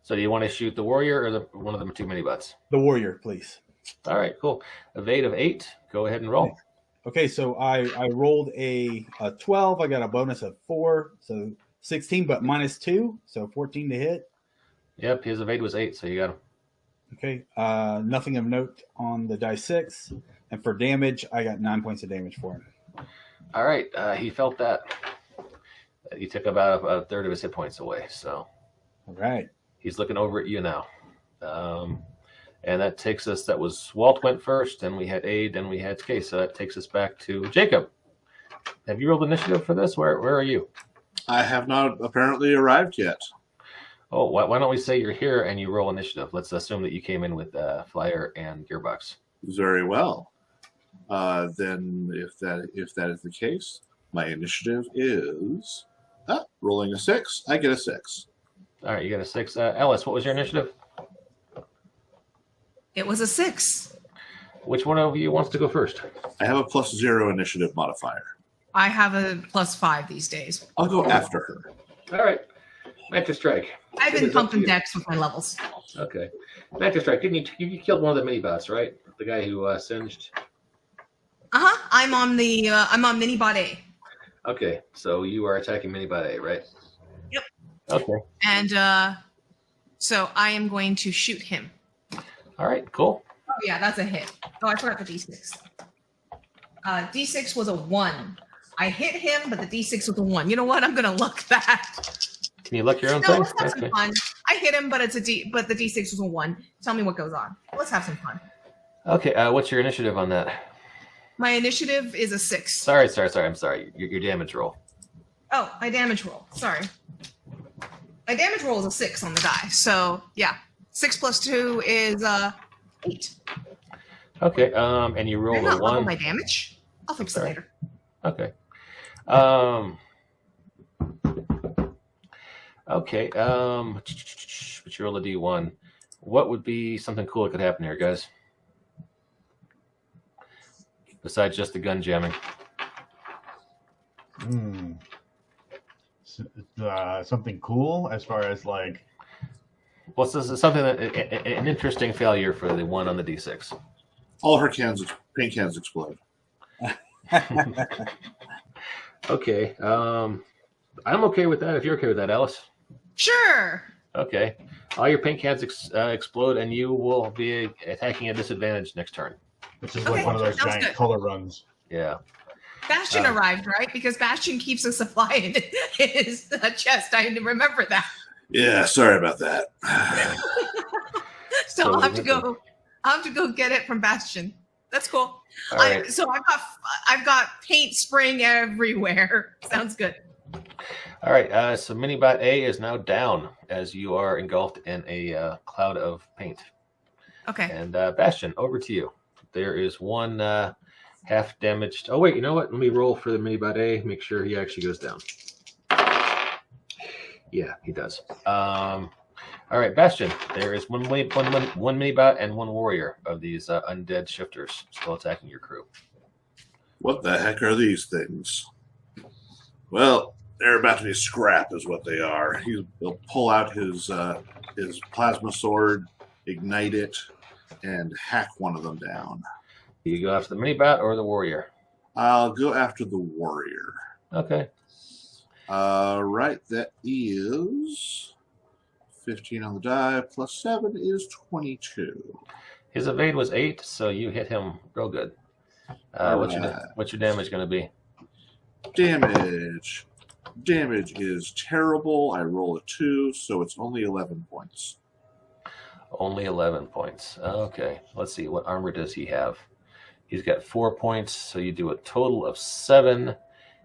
So do you want to shoot the warrior or one of them 2 mini-bots? the warrior, please. All right, cool. Evade of 8. Go ahead and roll. Okay, so I rolled a 12. I got a bonus of 4, so 16, but minus 2, so 14 to hit. Yep, his evade was 8, so you got him. Okay, nothing of note on the die 6. And for damage, I got 9 points of damage for him. All right, he felt that. You took about a third of his hit points away, so All right. he's looking over at you now. And that takes us, that was Walt went first, then we had Aid, then we had Kay, so that takes us back to Jacob. Have you rolled initiative for this? Where are you? I have not apparently arrived yet. Oh, why don't we say you're here and you roll initiative? Let's assume that you came in with Flyer and Gearbox. Very well. Then, if that is the case, my initiative is rolling a 6. I get a 6. All right, you got a 6. Alice, what was your initiative? It was a 6. Which one of you wants to go first? I have a +0 initiative modifier. I have a +5 these days. I'll go after her. All right, Mantis Strike. I've been pumping decks with my levels. Okay, Mantis Strike. Didn't you killed one of the mini bots, right? The guy who singed. I'm on mini bot A. Okay, so you are attacking mini bot A, right? Yep. Okay. And so I am going to shoot him. All right, cool. Oh yeah, that's a hit. Oh, I forgot the D6. D6 was a 1. I hit him, but the D6 was a 1. You know what? I'm gonna luck that. Can you luck your own No, thing? let's have Okay. some fun. I hit him, but it's a D. But the D6 was a 1. Tell me what goes on. Let's have some fun. Okay, what's your initiative on that? My initiative is a 6. Sorry. I'm sorry. Your damage roll. Oh, my damage roll. Sorry. My damage roll is a 6 on the die. So yeah, 6 plus 2 is 8. Okay, and you Did I rolled a not level 1. my damage? I'll fix it Sorry. later. Okay. Okay. But you roll a D1. What would be something cool that could happen here, guys? Besides just the gun jamming. Something cool as far as like. Well, this is something that an interesting failure for the one on the D6. All her paint cans explode. Okay. I'm okay with that. If you're okay with that, Alice. Sure. Okay. All your paint cans explode, and you will be attacking at disadvantage next turn. Which is Okay, like one of those sounds giant good. color runs. Yeah. Bastion arrived, right? Because Bastion keeps a supply in his chest. I remember that. Yeah, sorry about that. So I'll have to go. I'll have to go get it from Bastion. That's cool. All right. So I've got paint spraying everywhere. Sounds good. All right. So Minibot A is now down as you are engulfed in a cloud of paint. Okay. And Bastion, over to you. There is one half damaged. Oh wait, you know what? Let me roll for the Minibot A. Make sure he actually goes down. Yeah, he does. All right, Bastion. There is one Minibot and one warrior of these undead shifters still attacking your crew. What the heck are these things? Well, they're about to be scrap, is what they are. He'll pull out his plasma sword, ignite it, and hack one of them down. Do you go after the Minibot or the warrior? I'll go after the warrior. Okay. Right, that is 15 on the die, plus 7 is 22. His evade was 8, so you hit him real good. What's your damage going to be? Damage. Damage is terrible. I roll a 2, so it's only 11 points. Only 11 points. Okay. Let's see. What armor does he have? He's got 4 points, so you do a total of 7.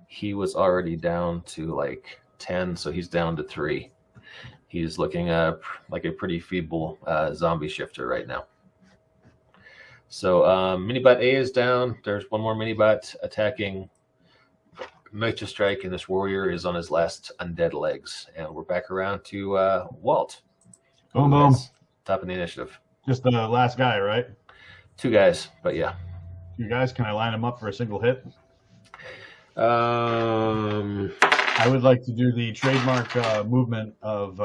He was already down to like 10, so he's down to 3. He's looking like a pretty feeble zombie shifter right now. So Minibot A is down. There's one more Minibot attacking Nitro Strike, and this warrior is on his last undead legs. And we're back around to Walt. Boom, boom. Top of the initiative. Just the last guy, right? 2 guys, but yeah. You guys, can I line them up for a single hit? I would like to do the trademark movement of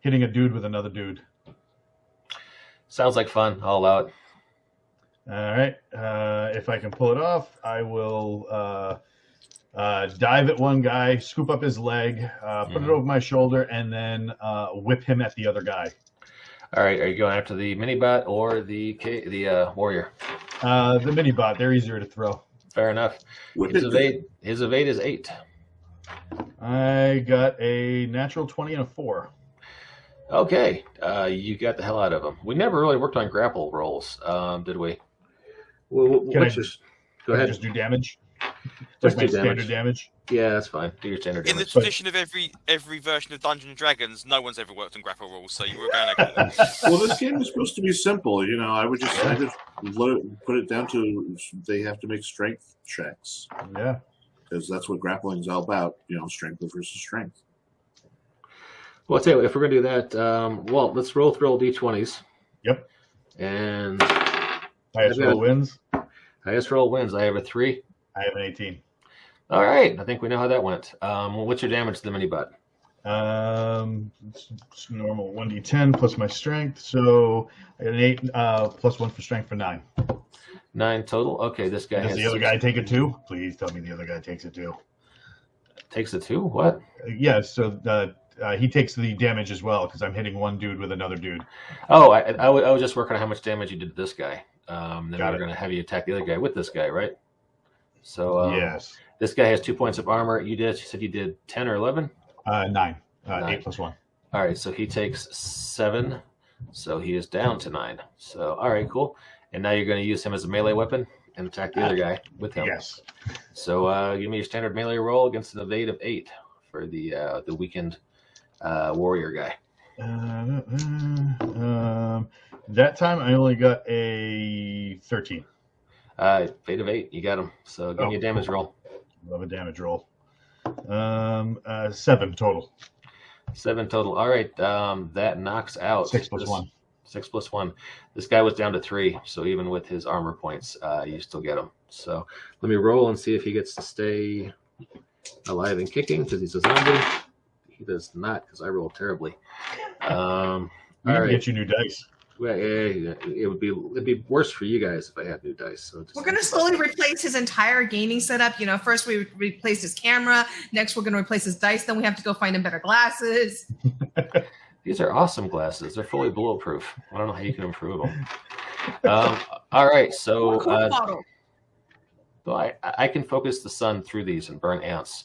hitting a dude with another dude. Sounds like fun. I'll allow it. All right. If I can pull it off, I will dive at one guy, scoop up his leg, put it over my shoulder, and then whip him at the other guy. All right. Are you going after the Minibot or the warrior? The Minibot. They're easier to throw. Fair enough. His evade is 8. I got a natural 20 and a 4. Okay, you got the hell out of him. We never really worked on grapple rolls, did we? Well, Can I go ahead. just do damage? Just Like do my standard damage? Yeah, that's fine. Do your standard In the damage. tradition of every version of Dungeons and Dragons, no one's ever worked on grapple rules, so you were going to. Well, this game is supposed to be simple. You know, I just put it down to they have to make strength checks. Yeah. Because that's what grappling is all about. You know, strength versus strength. Well, I'll tell you what, if we're going to do that, Walt, let's roll D20s. Yep. And Highest roll wins. Highest roll wins. I have a 3. I have an 18. All right. I think we know how that went. What's your damage to the Minibot? It's normal 1d10 plus my strength. So I got an 8 plus 1 for strength for 9. 9 total. Okay, this guy Does the other guy take a 2? Please tell me the other guy takes a 2. Takes a 2? What? Yeah, so he takes the damage as well because I'm hitting one dude with another dude. Oh, I was just working on how much damage you did to this guy. Then Got we're it. going to have you attack the other guy with this guy, right? So Yes. This guy has 2 points of armor. You said you did 10 or 11? 9. 9. 8 plus 1. All right, so he takes 7. So he is down to 9. So, all right, cool. And now you're going to use him as a melee weapon and attack the other guy with him. Yes. So give me your standard melee roll against an evade of 8 for the weakened warrior guy. That time I only got a 13. Evade of 8, you got him. So give me a damage roll. Love a damage roll. 7 total. 7 total. All right, that knocks out 6 plus 1. 6 plus 1. This guy was down to 3, so even with his armor points, you still get him. So let me roll and see if he gets to stay alive and kicking because he's a zombie. He does not because I rolled terribly. All right. Get you new dice. Well, it'd be worse for you guys if I had new dice. So We're going to slowly replace his entire gaming setup. You know, first we replaced his camera. Next, we're going to replace his dice. Then we have to go find him better glasses. These are awesome glasses. They're fully bulletproof. I don't know how you can improve them. All right, so I can focus the sun through these and burn ants.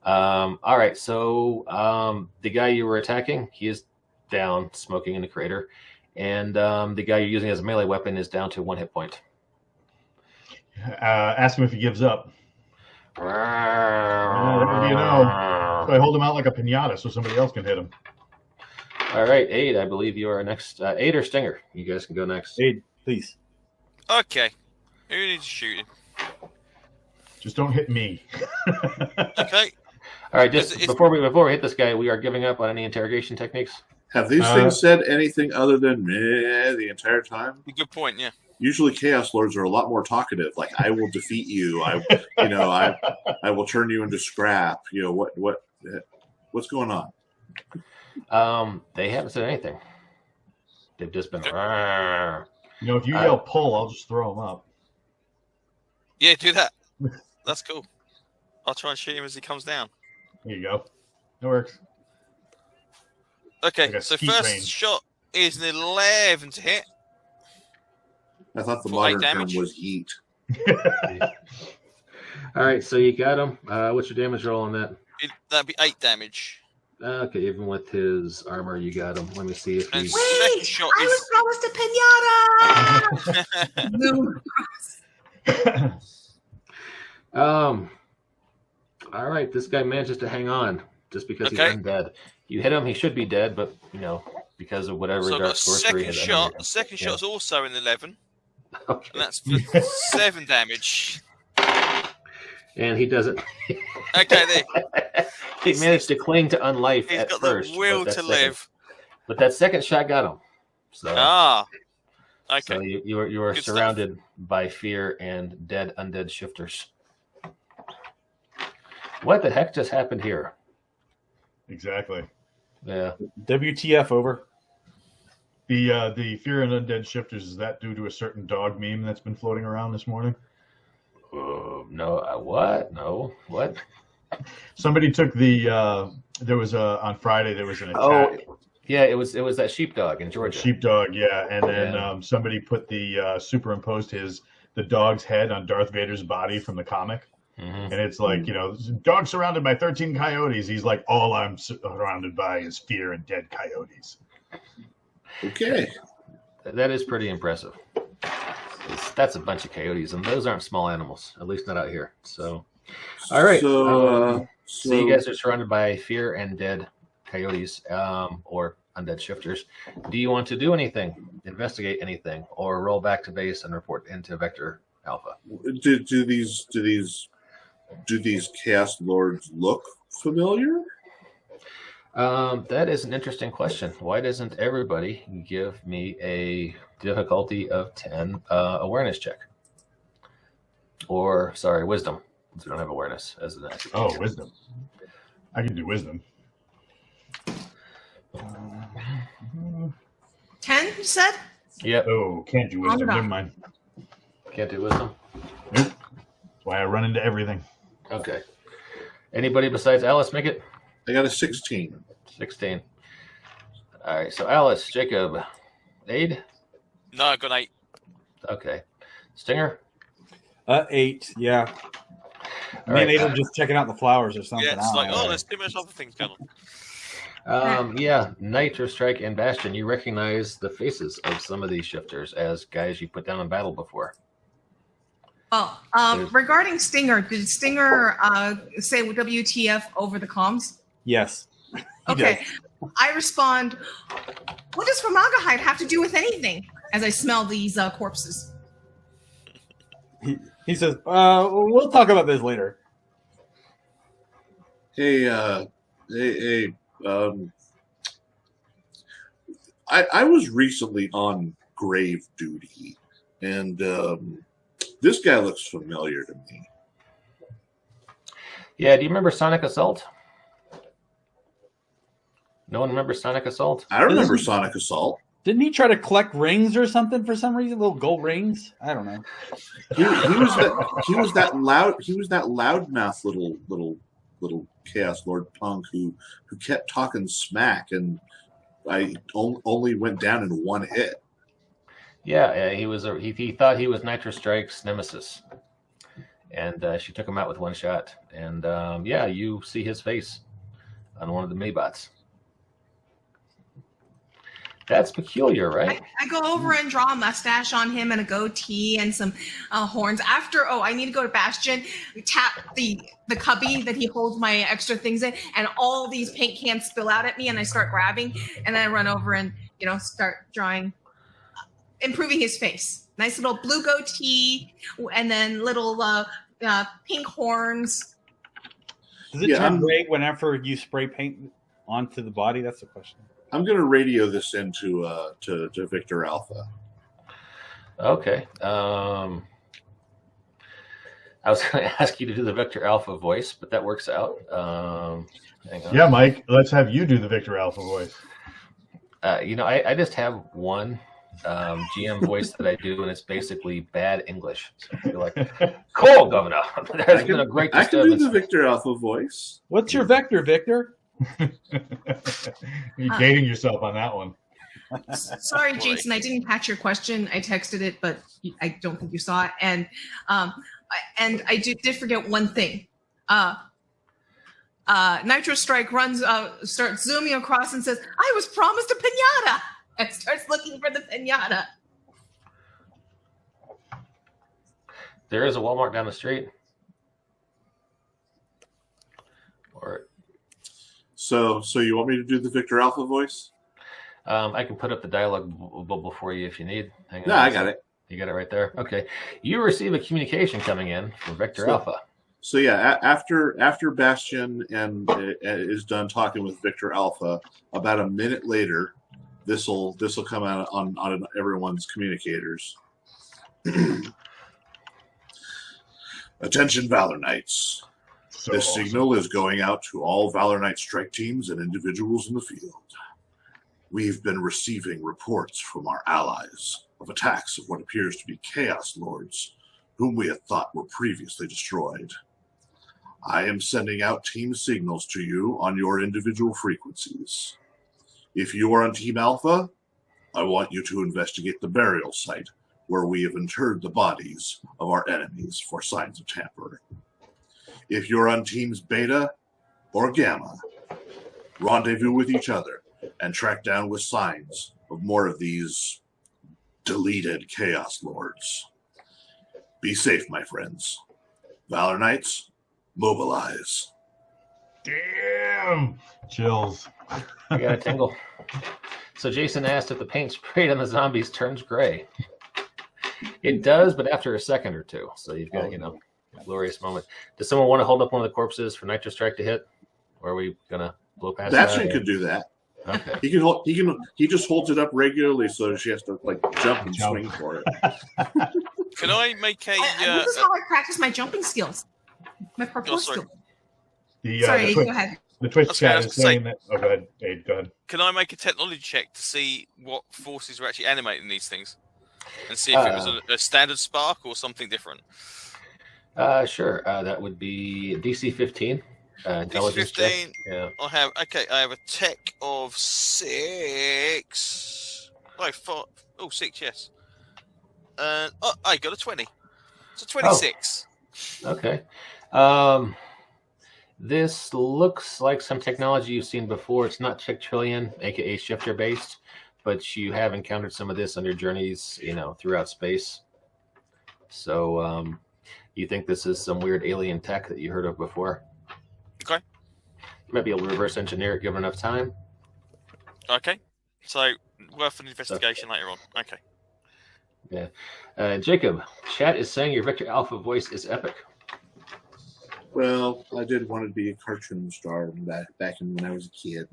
All right, so the guy you were attacking, he is down, smoking in the crater. And the guy you're using as a melee weapon is down to 1 hit point. Ask him if he gives up. So I hold him out like a pinata so somebody else can hit him. All right, Aid, I believe you are next. Aid or Stinger? You guys can go next. Aid, please. Okay. Who needs shooting? Just don't hit me. Okay. All right, just before we hit this guy, we are giving up on any interrogation techniques. Have these things said anything other than meh the entire time? Good point, yeah. Usually Chaos Lords are a lot more talkative. Like, I will defeat you. I will turn you into scrap. You know, what's going on? They haven't said anything. They've just been. If you yell pull, I'll just throw him up. Yeah, do that. That's cool. I'll try and shoot him as he comes down. There you go. It works. Okay, Like a so skeet first range. shot is an 11 to hit. I thought the For 8 modern term damage. was yeet. All right, so you got him. What's your damage roll on that? That'd be 8 damage. Okay, even with his armor, you got him. Let me see if And he's. second Wait, shot I is. was promised a pinata. Boom. All right, this guy manages to hang on just because Okay. he's undead. You hit him, he should be dead, but because of whatever So I've dark got a sorcery. second has shot. entered The second shot's also an 11, him. Okay. and that's for 7 damage. And he doesn't. Okay, there. He managed to cling to unlife He's at got first. the will but that to second- live. But that second shot got him. So, Ah. Okay. so you are Good stuff. surrounded by fear and undead shifters. What the heck just happened here? Exactly. Yeah. WTF over. The fear and undead shifters, is that due to a certain dog meme that's been floating around this morning? No. What? No. What? Somebody took the there was on Friday there was an attack. Oh, yeah. It was that sheepdog in Georgia. Sheepdog, yeah, and then Yeah. somebody put the superimposed the dog's head on Darth Vader's body from the comic, Mhm. and it's like dog surrounded by 13 coyotes. He's like, all I'm surrounded by is fear and dead coyotes. Okay. That is pretty impressive. That's a bunch of coyotes, and those aren't small animals, at least not out here. So, all right. So, So you guys are surrounded by fear and dead coyotes, or undead shifters. Do you want to do anything, investigate anything, or roll back to base and report into Vector Alpha? do these Chaos Lords look familiar? That is an interesting question. Why doesn't everybody give me a difficulty of 10 awareness check? Or, sorry, wisdom, since we don't have awareness as an attribute. Oh, wisdom. I can do wisdom. 10, you said? Yep, Oh, can't do wisdom. Underdog. Never mind. can't do wisdom. Nope. That's why I run into everything. Okay. Anybody besides Alice make it? I got a 16. 16. All right, so Alice, Jacob, Aid? No, I got 8. Okay. Stinger? 8, yeah. All Me and right. Nate are just checking out the flowers or something. Yeah, it's I don't like, know. oh, there's too much other things going on. Yeah, Nitro Strike and Bastion, you recognize the faces of some of these shifters as guys you put down in battle before. Oh, regarding Stinger, did Stinger say WTF over the comms? Yes. He Okay. I respond, what does formaldehyde have to do with anything? As I smell these corpses. He says, we'll talk about this later. Hey, I was recently on grave duty, and this guy looks familiar to me. Yeah, do you remember Sonic Assault? No one remembers Sonic Assault? I remember Sonic Assault. Didn't he try to collect rings or something for some reason? Little gold rings? I don't know. He was that loudmouth little Chaos Lord punk who kept talking smack, and I only went down in one hit. Yeah, he thought he was Nitro Strike's nemesis. And she took him out with one shot. And yeah, you see his face on one of the mini-bots. That's peculiar, right? I go over and draw a mustache on him and a goatee and some horns. After, I need to go to Bastion, tap the cubby that he holds my extra things in, and all these paint cans spill out at me, and I start grabbing, and then I run over and, start drawing, improving his face. Nice little blue goatee, and then little pink horns. Does it turn gray whenever you spray paint onto the body? That's the question. I'm going to radio this into to Victor Alpha. Okay. I was going to ask you to do the Vector Alpha voice, but that works out. Hang on. Yeah, Mike, let's have you do the Victor Alpha voice. I just have one GM voice that I do, and it's basically bad English. So I feel like, cool, Governor. There's been a great I can do disturbance. the Victor Alpha voice. What's your vector, Victor? You're dating yourself on that one. Sorry, Jason, I didn't catch your question. I texted it, but I don't think you saw it. And I did forget one thing. Nitro Strike starts zooming across and says, "I was promised a pinata," and starts looking for the pinata. There is a Walmart down the street. Or So you want me to do the Victor Alpha voice? I can put up the dialogue bubble for you if you need. Hang on. No, I got it. You got it right there. Okay. You receive a communication coming in from Victor Alpha. So yeah, after Bastion is done talking with Victor Alpha, about a minute later, this will come out on everyone's communicators. Attention, Valor Knights. This signal is going out to all Valor Knight strike teams and individuals in the field. We've been receiving reports from our allies of attacks of what appears to be Chaos Lords, whom we had thought were previously destroyed. I am sending out team signals to you on your individual frequencies. If you are on Team Alpha, I want you to investigate the burial site where we have interred the bodies of our enemies for signs of tampering. If you're on Teams Beta or Gamma, rendezvous with each other and track down with signs of more of these deleted Chaos Lords. Be safe, my friends. Valor Knights, mobilize. Damn! Chills. I got a tingle. So Jason asked if the paint sprayed on the zombies turns gray. It does, but after a second or two. So you've got, glorious moment. Does someone want to hold up one of the corpses for Nitro Strike to hit? Or are we gonna blow past that? Bastion could do that. Okay. He just holds it up regularly so she has to jump and swing for it. Can I make a? This is how I practice my jumping skills. My parkour skills. Sorry, go ahead. The Twitch chat is saying that. Oh, go ahead. Hey, go ahead. Can I make a technology check to see what forces are actually animating these things, and see if it was a standard spark or something different? Sure. That would be DC 15. Intelligence DC 15. Check. Yeah. I have a tech of 6. No, 4. Oh, 6. Yes. I got a 20. So 26. Oh. Okay. This looks like some technology you've seen before. It's not Chick Trillion, aka shifter based, but you have encountered some of this on your journeys, throughout space. So, you think this is some weird alien tech that you heard of before? Okay. You might be able to reverse engineer it given enough time. Okay. So, worth an investigation later on. Okay. Yeah. Jacob, chat is saying your Victor Alpha voice is epic. Well, I did want to be a cartoon star back when I was a kid.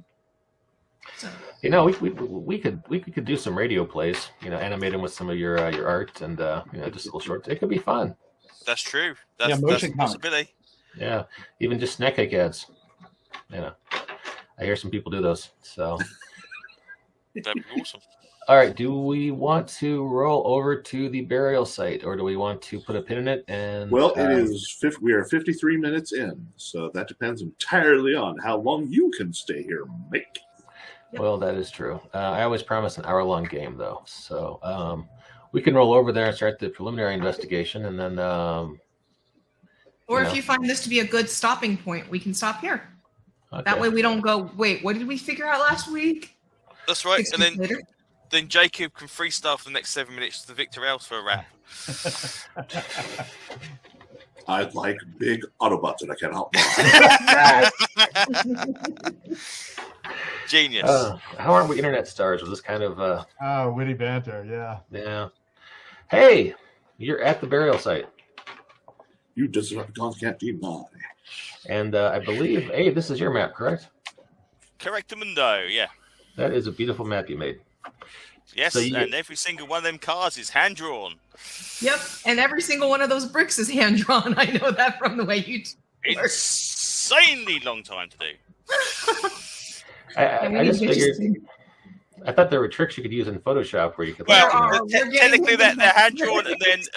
We could do some radio plays. Animate them with some of your art and just a little short. It could be fun. That's true. That's a possibility. Yeah, even just snack cake ads. I hear some people do those. So that'd be awesome. All right, do we want to roll over to the burial site, or do we want to put a pin in it? And well, it is. We are 53 minutes in, so that depends entirely on how long you can stay here, mate. Well, that is true. I always promise an hour-long game, though. So we can roll over there and start the preliminary investigation, and then. Or if you find this to be a good stopping point, we can stop here. Okay. That way we don't go, wait, what did we figure out last week? That's right. 6 And weeks later? then Jacob can freestyle for the next 7 minutes to Victor Else for a rap. I'd like big Autobots that I can help. Genius. How aren't we internet stars? Was this kind of witty banter, yeah. Yeah. Hey, you're at the burial site. You Decepticons can't deny. And I believe, hey, this is your map, correct? Correctamundo, yeah. That is a beautiful map you made. Yes, and every single one of them cards is hand-drawn. Yep, and every single one of those bricks is hand-drawn. I know that from the way you Insanely long time to do. I just figured... I thought there were tricks you could use in Photoshop where you could... Technically they're hand-drawn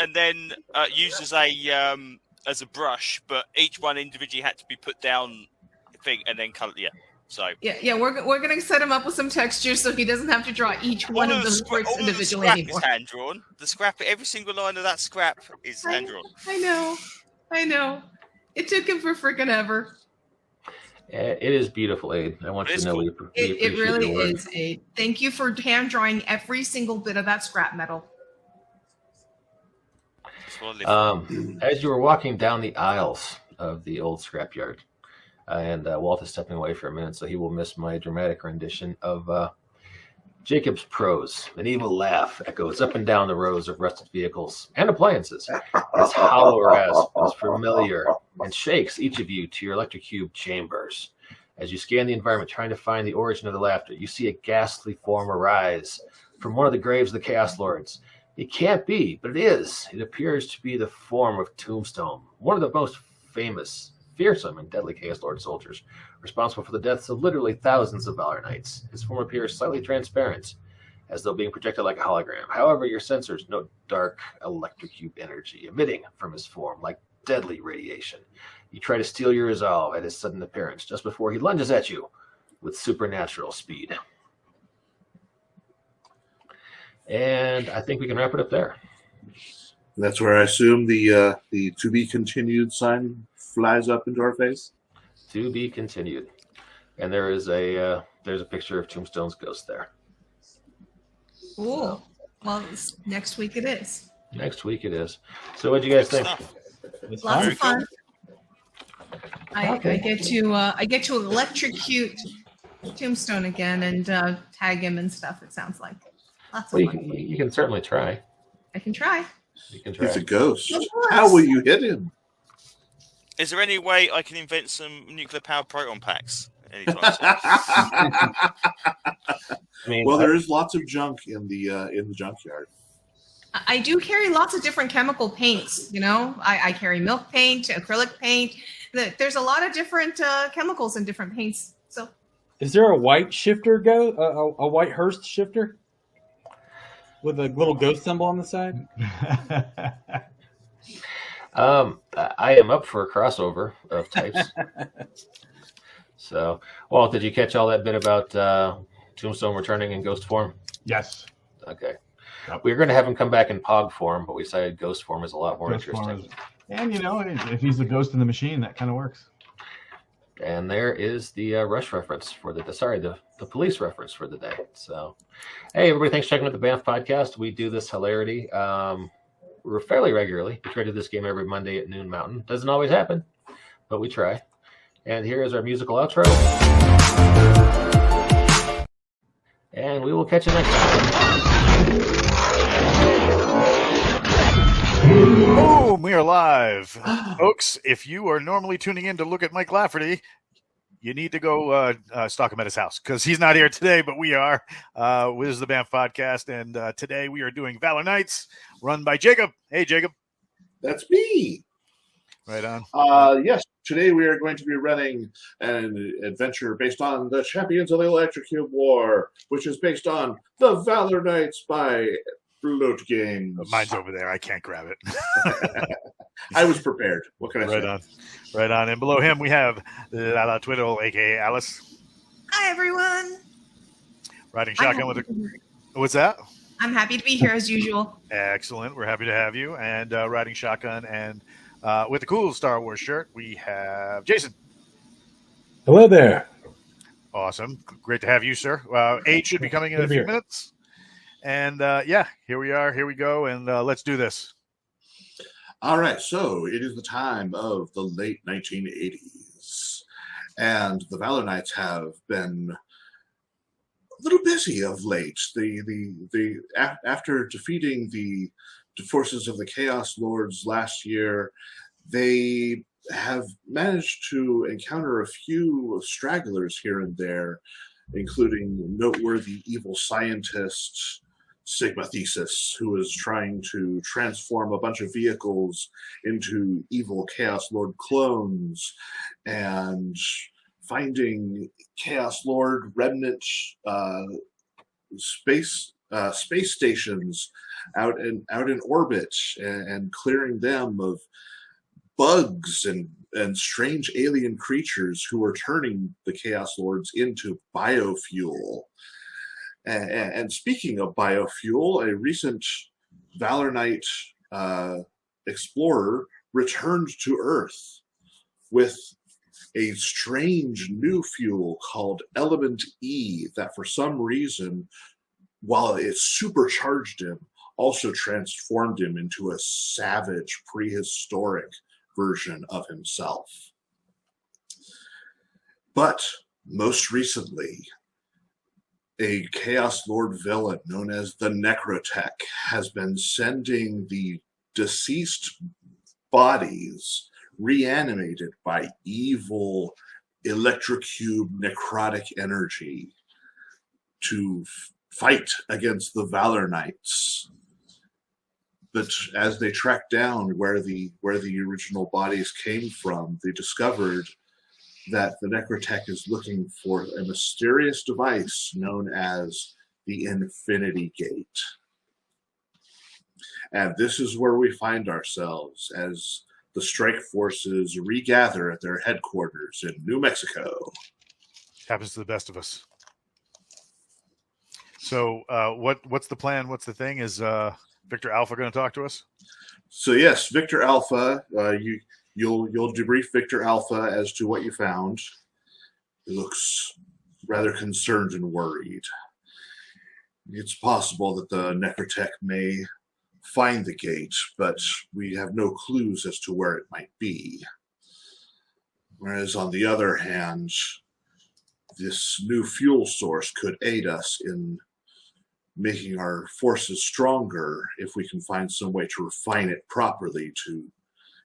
and then used as a brush, but each one individually had to be put down thing and then colored. Yeah. So Yeah, we're gonna set him up with some textures so he doesn't have to draw each one of those bricks all of the individually scrap anymore. is hand drawn. The scrap, every single line of that scrap is hand drawn. I know. It took him for freaking ever. It is beautiful, Aid. I want you to know we appreciate It really your work. is, Aid. Thank you for hand drawing every single bit of that scrap metal. As you were walking down the aisles of the old scrapyard, and Walt is stepping away for a minute, so he will miss my dramatic rendition of Jacob's prose. An evil laugh echoes up and down the rows of rusted vehicles and appliances. His hollow rasp is familiar and shakes each of you to your electrocube chambers. As you scan the environment trying to find the origin of the laughter, you see a ghastly form arise from one of the graves of the Chaos Lords. It can't be, but it is. It appears to be the form of Tombstone, one of the most famous, fearsome, and deadly Chaos Lord soldiers, responsible for the deaths of literally thousands of Valor Knights. His form appears slightly transparent, as though being projected like a hologram. However, your sensors note dark electrocube energy emitting from his form like deadly radiation. You try to steal your resolve at his sudden appearance, just before he lunges at you with supernatural speed. And I think we can wrap it up there. That's where I assume the to be continued sign flies up into our face. To be continued. And there is there's a picture of Tombstone's ghost there. Cool. Well, next week it is. Next week it is. So what do you guys think? Lots of fun. I get to electrocute Tombstone again and tag him and stuff. It sounds like lots of fun. You can certainly try. I can try. You can try. He's a ghost. How will you hit him? Is there any way I can invent some nuclear powered proton packs anytime soon? Well, there is lots of junk in the junkyard. I do carry lots of different chemical paints. You know, I carry milk paint, acrylic paint. There's a lot of different chemicals and different paints. So, is there a white shifter a white Hearst shifter with a little ghost symbol on the side? I am up for a crossover of types. So, Walt, did you catch all that bit about Tombstone returning in ghost form? Yes. Okay. Yep. We were going to have him come back in Pog form, but we decided ghost form is a lot more interesting. And, if he's the ghost in the machine, that kind of works. And there is the Rush reference for the police reference for the day. So, hey, everybody, thanks for checking out the Banff podcast. We do this hilarity fairly regularly. We try to do this game every Monday at noon Mountain. Doesn't always happen, but we try. And here is our musical outro. And we will catch you next time. Boom! We are live. Folks, if you are normally tuning in to look at Mike Lafferty, you need to go stalk him at his house because he's not here today, but we are. This is the Banff podcast, and today we are doing Valor Knights, run by Jacob. Hey, Jacob. That's me. Right on. Yes, today we are going to be running an adventure based on the Champions of the Electrocube War, which is based on the Valor Knights by Float Games. Mine's over there. I can't grab it. I was prepared. What can I say? Right on. And below him, we have Lala Twiddle, a.k.a. Alice. Hi, everyone. Riding shotgun with What's that? I'm happy to be here as usual. Excellent. We're happy to have you. And riding shotgun and with the cool Star Wars shirt, we have Jason. Hello there. Awesome. Great to have you, sir. Aid should be coming in a few minutes. And here we are. Here we go. And let's do this. All right. So it is the time of the late 1980s. And the Valor Knights have been a little busy of late. After defeating the forces of the Chaos Lords last year, they have managed to encounter a few stragglers here and there, including noteworthy evil scientist Sigma Thesis, who is trying to transform a bunch of vehicles into evil Chaos Lord clones, and finding Chaos Lord remnant space stations out in orbit and clearing them of bugs and strange alien creatures who were turning the Chaos Lords into biofuel. And speaking of biofuel, a recent Valor Knight explorer returned to Earth with a strange new fuel called Element E that for some reason, while it supercharged him, also transformed him into a savage, prehistoric version of himself. But most recently, a Chaos Lord villain known as the Necrotech has been sending the deceased bodies reanimated by evil electrocube necrotic energy to fight against the Valor Knights. But as they tracked down where the original bodies came from, they discovered that the Necrotech is looking for a mysterious device known as the Infinity Gate. And this is where we find ourselves as the Strike Forces regather at their headquarters in New Mexico. Happens to the best of us. So what's the plan? What's the thing? Is Victor Alpha going to talk to us? So yes, Victor Alpha, you'll debrief Victor Alpha as to what you found. He looks rather concerned and worried. It's possible that the Necrotech may find the gate, but we have no clues as to where it might be. Whereas on the other hand, this new fuel source could aid us in making our forces stronger if we can find some way to refine it properly to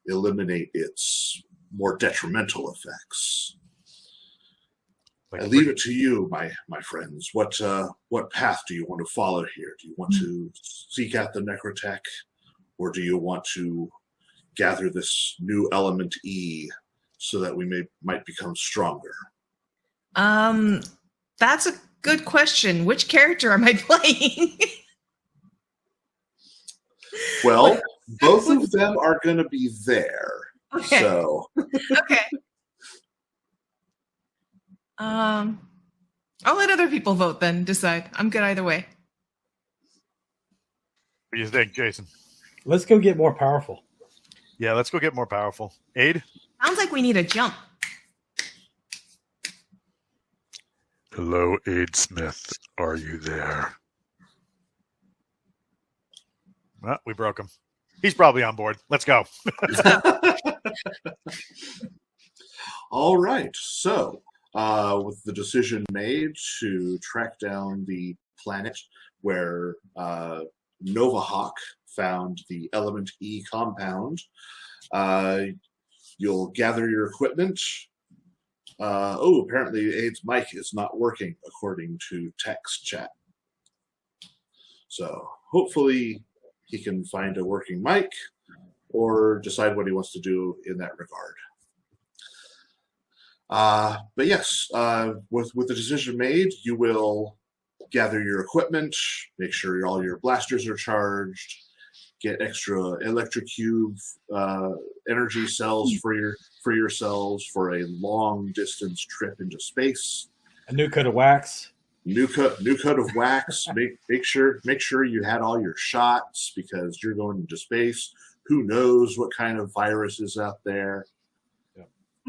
eliminate its more detrimental effects. I leave it to you, my friends. What path do you want to follow here? Do you want to seek out the Necrotech, or do you want to gather this new element E so that we might become stronger? That's a good question. Which character am I playing? Well, both of them are going to be there. Okay. So. Okay. I'll let other people vote then, decide. I'm good either way. What do you think, Jason? Let's go get more powerful. Yeah, let's go get more powerful. Aid? Sounds like we need a jump. Hello, Aid Smith. Are you there? Well, we broke him. He's probably on board. Let's go. All right. So, with the decision made to track down the planet where Nova Hawk found the Element E compound, you'll gather your equipment. Apparently Aid's mic is not working according to text chat. So hopefully he can find a working mic or decide what he wants to do in that regard. But yes, with the decision made, you will gather your equipment, make sure all your blasters are charged, get extra electrocube energy cells for yourselves for a long distance trip into space. A new coat of wax. New coat of wax. make sure you had all your shots because you're going into space. Who knows what kind of virus is out there?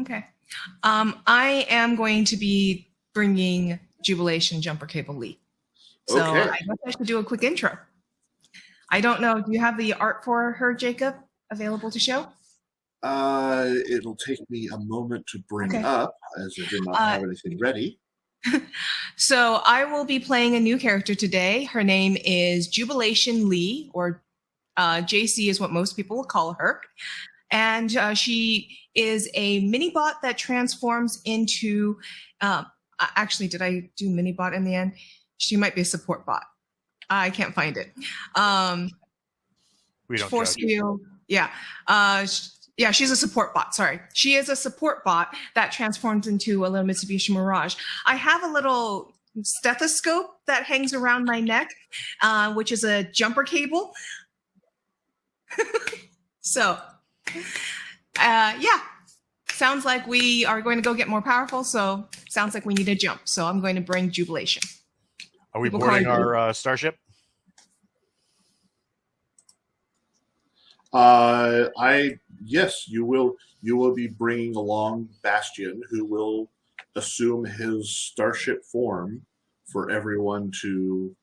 Okay. I am going to be bringing Jubilation Jumper Cable Lee. So Okay. I guess I should do a quick intro. I don't know. Do you have the art for her, Jacob, available to show? It'll take me a moment to bring Okay. up as I did not have anything ready. So I will be playing a new character today. Her name is Jubilation Lee, or JC is what most people will call her. And she is a mini-bot that transforms into... actually, did I do mini-bot in the end? She might be a support bot. I can't find it. We don't Force judge. field. Yeah. Yeah, she's a support bot. Sorry. She is a support bot that transforms into a little Mitsubishi Mirage. I have a little stethoscope that hangs around my neck, which is a jumper cable. So Yeah. Sounds like we are going to go get more powerful, so sounds like we need a jump. So I'm going to bring Jubilation. Are we People boarding call you- our starship? Yes, you will. You will be bringing along Bastion, who will assume his starship form for everyone to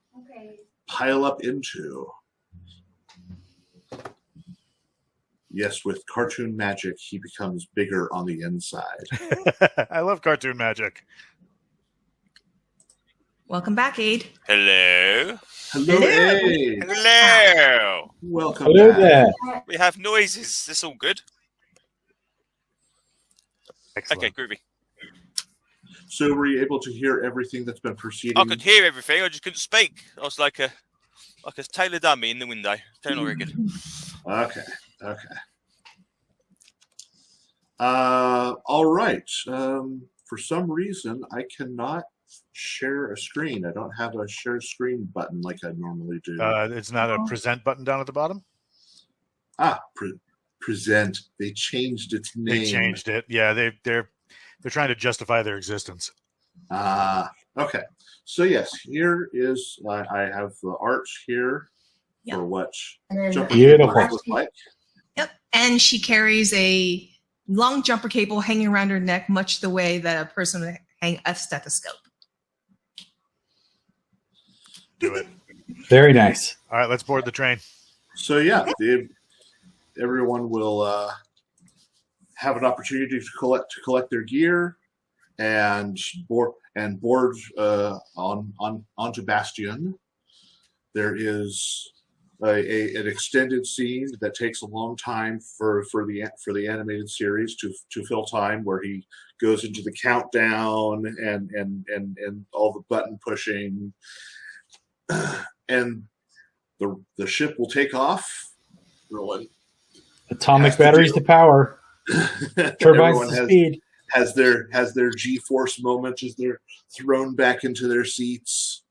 pile up into. Yes, with cartoon magic, he becomes bigger on the inside. I love cartoon magic. Welcome back, Aid. Hello. Hello, Abe. Hello. Welcome Hello back. there. We have noises. This all good? Excellent. Okay, groovy. So, were you able to hear everything that's been proceeding? I could hear everything. I just couldn't speak. I was like a tailor dummy in the window. Don't know very good. Okay. All right. For some reason, I cannot share a screen. I don't have a share screen button like I normally do. It's not a present button down at the bottom? Present. They changed its name. They changed it. Yeah, they're trying to justify their existence. Okay. So yes, here is I have the art here Yep. for what And Beautiful. looks like. Yep. And she carries a long jumper cable hanging around her neck, much the way that a person would hang a stethoscope. Do it. Very nice. All right, let's board the train. So yeah, everyone will have an opportunity to collect their gear and board onto Bastion. There is an extended scene that takes a long time for the animated series to fill time, where he goes into the countdown and all the button pushing, and the ship will take off. Everyone Atomic batteries to power. Turbines to speed. has their G-force moment as they're thrown back into their seats.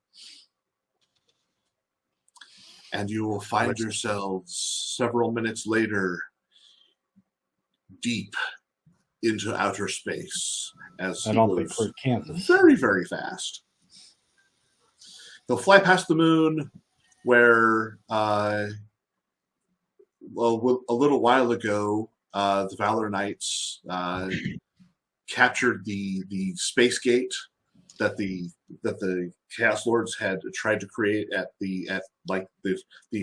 And you will find yourselves several minutes later deep into outer space as I he don't think goes we're Kansas. very, very fast. They'll fly past the moon where, a little while ago, the Valor Knights captured the space gate that the Chaos Lords had tried to create at the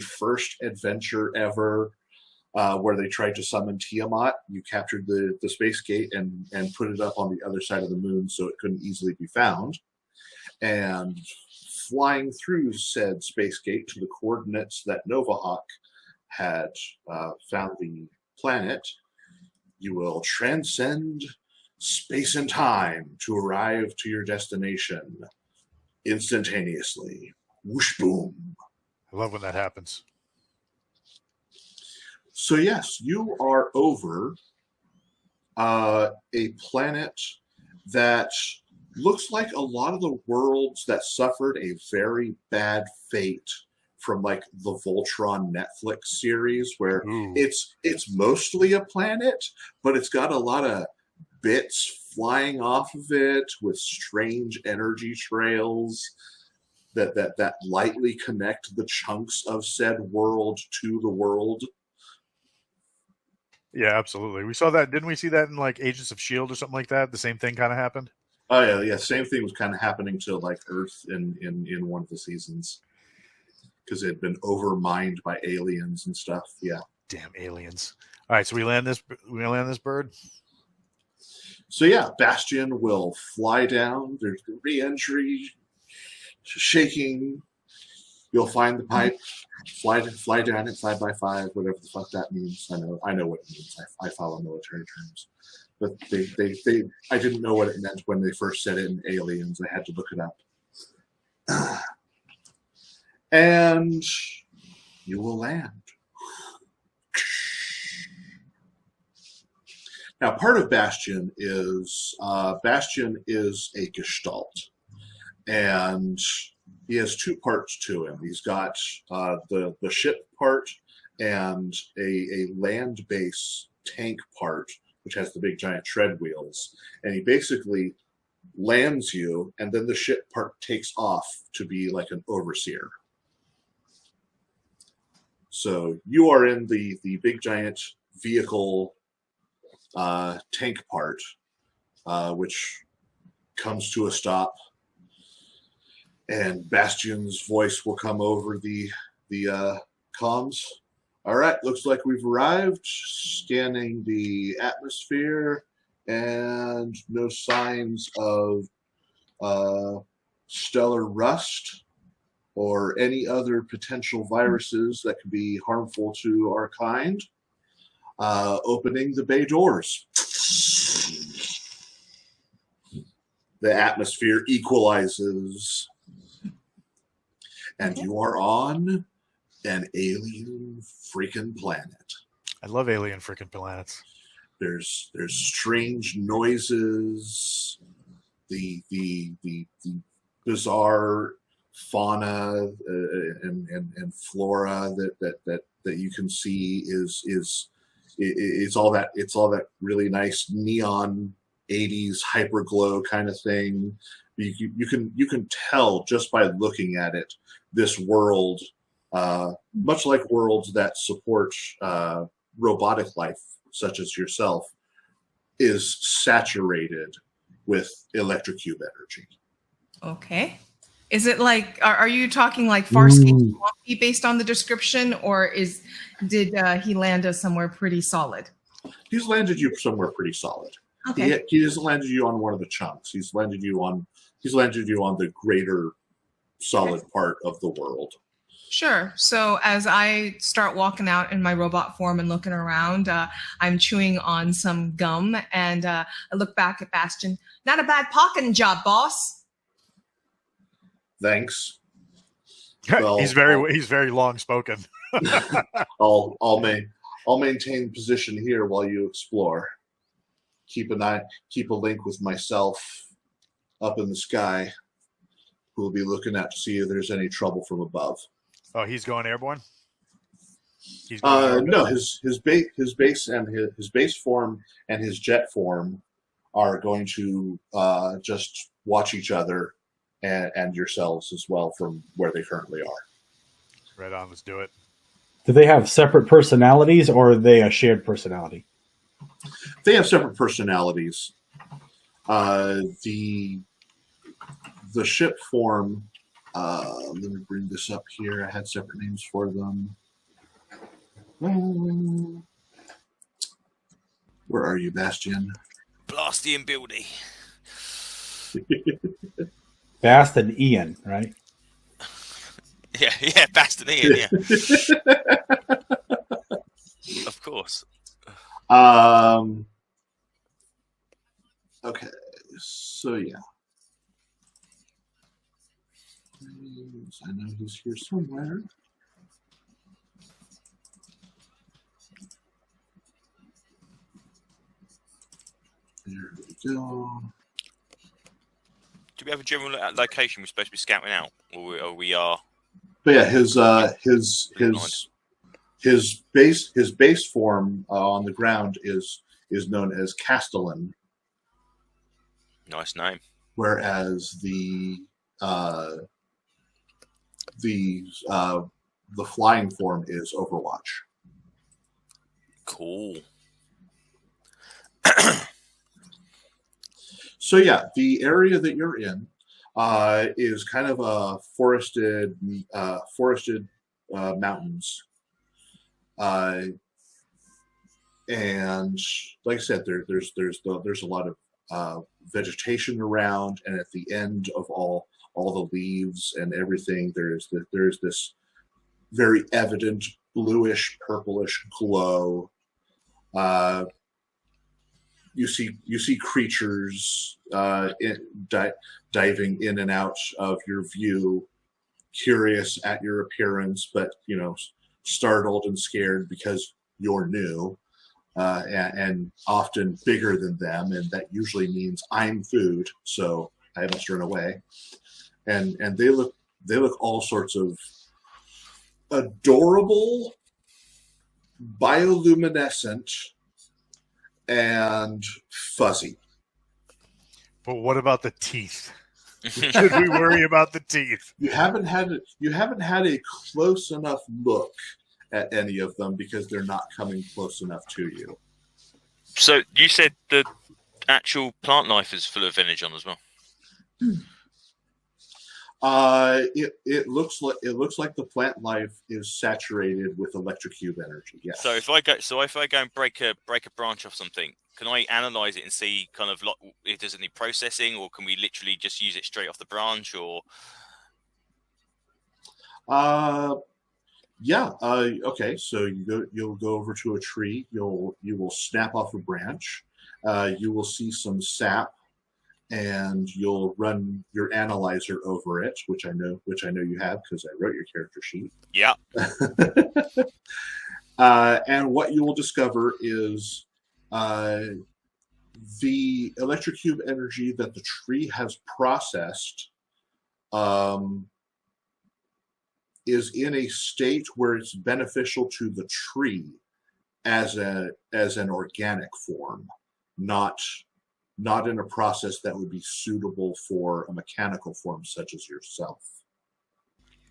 first adventure ever, where they tried to summon Tiamat. You captured the space gate and put it up on the other side of the moon so it couldn't easily be found. And flying through said space gate to the coordinates that Novahawk had found the planet, you will transcend space and time to arrive to your destination instantaneously. Whoosh boom. I love when that happens. So yes, you are over a planet that looks like a lot of the worlds that suffered a very bad fate from like the Voltron Netflix series, where it's mostly a planet, but it's got a lot of bits flying off of it with strange energy trails that lightly connect the chunks of said world to the world. Yeah, absolutely. We saw that. Didn't we see that in like Agents of S.H.I.E.L.D. or something like that? The same thing kind of happened? Oh yeah. Same thing was kind of happening to like Earth in one of the seasons, because it had been overmined by aliens and stuff. Yeah. Damn aliens! All right, so we land this bird. So yeah, Bastion will fly down. There's the re-entry, shaking. You'll find the pipe, fly down it 5 by 5, whatever the fuck that means. I know what it means. I follow military terms, but I didn't know what it meant when they first said it in Aliens. I had to look it up, and you will land. Now, part of Bastion is a gestalt, and he has two parts to him. He's got the ship part and a land base tank part, which has the big giant tread wheels. And he basically lands you, and then the ship part takes off to be like an overseer. So you are in the big giant vehicle tank part, which comes to a stop, and Bastion's voice will come over the comms. All right, looks like we've arrived. Scanning the atmosphere, and no signs of stellar rust or any other potential viruses that could be harmful to our kind. Opening the bay doors. The atmosphere equalizes, and you are on an alien freaking planet. I love alien freaking planets. There's strange noises, the bizarre fauna and flora that you can see it's all that really nice neon 80s hyperglow kind of thing. You can tell just by looking at it, this world, much like worlds that support robotic life, such as yourself, is saturated with electrocube energy. Okay. Is it like, are you talking like Farscape Swampy based on the description, or did he land us somewhere pretty solid? He's landed you somewhere pretty solid. Okay. He hasn't landed you on one of the chunks. He's landed you on the greater solid part of the world. Sure. So as I start walking out in my robot form and looking around, I'm chewing on some gum, and I look back at Bastion. Not a bad pocketing job, boss. Thanks. Well, he's very long spoken. I'll maintain position here while you explore. Keep a link with myself up in the sky, who will be looking out to see if there's any trouble from above. Oh, he's going airborne? No, his base form and his jet form are going to just watch each other and yourselves as well from where they currently are. Right on, let's do it. Do they have separate personalities, or are they a shared personality? They have separate personalities. The ship form. Let me bring this up here. I had separate names for them. Where are you, Bastion? Blasty and Buildy. Bast and Ian, right? Yeah, Bast and Ian, yeah. Of course. Okay, so yeah. I know he's here somewhere. There we go. Do we have a general location we're supposed to be scouting out, or we are? But yeah, his base form on the ground is known as Castellan. Nice name. Whereas the flying form is Overwatch. Cool. So yeah, the area that you're in is kind of a forested mountains, and like I said, there's a lot of vegetation around, and at the end of all the leaves and everything, there's this very evident bluish purplish glow. You see creatures diving in and out of your view, curious at your appearance, but startled and scared because you're new, and often bigger than them, and that usually means I'm food, so I must run away. And they look all sorts of adorable bioluminescent and fuzzy. But what about the teeth? Should we worry about the teeth? You haven't had a close enough look at any of them because they're not coming close enough to you. So you said the actual plant life is full of energon as well. It looks like the plant life is saturated with electrocube energy. Yes. So if I go and break a branch off something, can I analyze it and see kind of like if there's any processing, or can we literally just use it straight off the branch? Or yeah. Okay. So you'll go over to a tree. You will snap off a branch. You will see some sap, and you'll run your analyzer over it, which I know you have because I wrote your character sheet. Yeah. And what you will discover is the electrocube energy that the tree has processed is in a state where it's beneficial to the tree as an organic form, not in a process that would be suitable for a mechanical form such as yourself.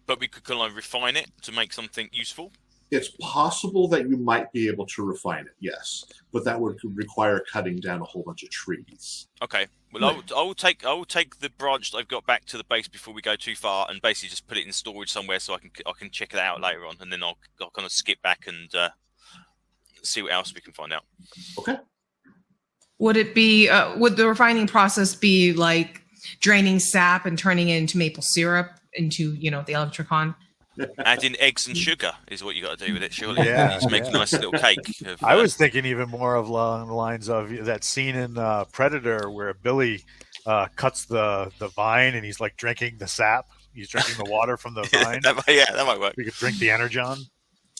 But we could kind of refine it to make something useful. It's possible that you might be able to refine it, yes, but that would require cutting down a whole bunch of trees. Okay. Well, I will take the branch that I've got back to the base before we go too far, and basically just put it in storage somewhere so I can check it out later on, and then I'll kind of skip back and see what else we can find out. Okay. Would it be? Would the refining process be like draining sap and turning it into maple syrup into the electricon? Adding eggs and sugar is what you got to do with it, surely. Yeah, You just make a nice little cake. I was thinking even more of along the lines of that scene in Predator where Billy cuts the vine and he's like drinking the sap. He's drinking the water from the vine. that might work. We could drink the energon.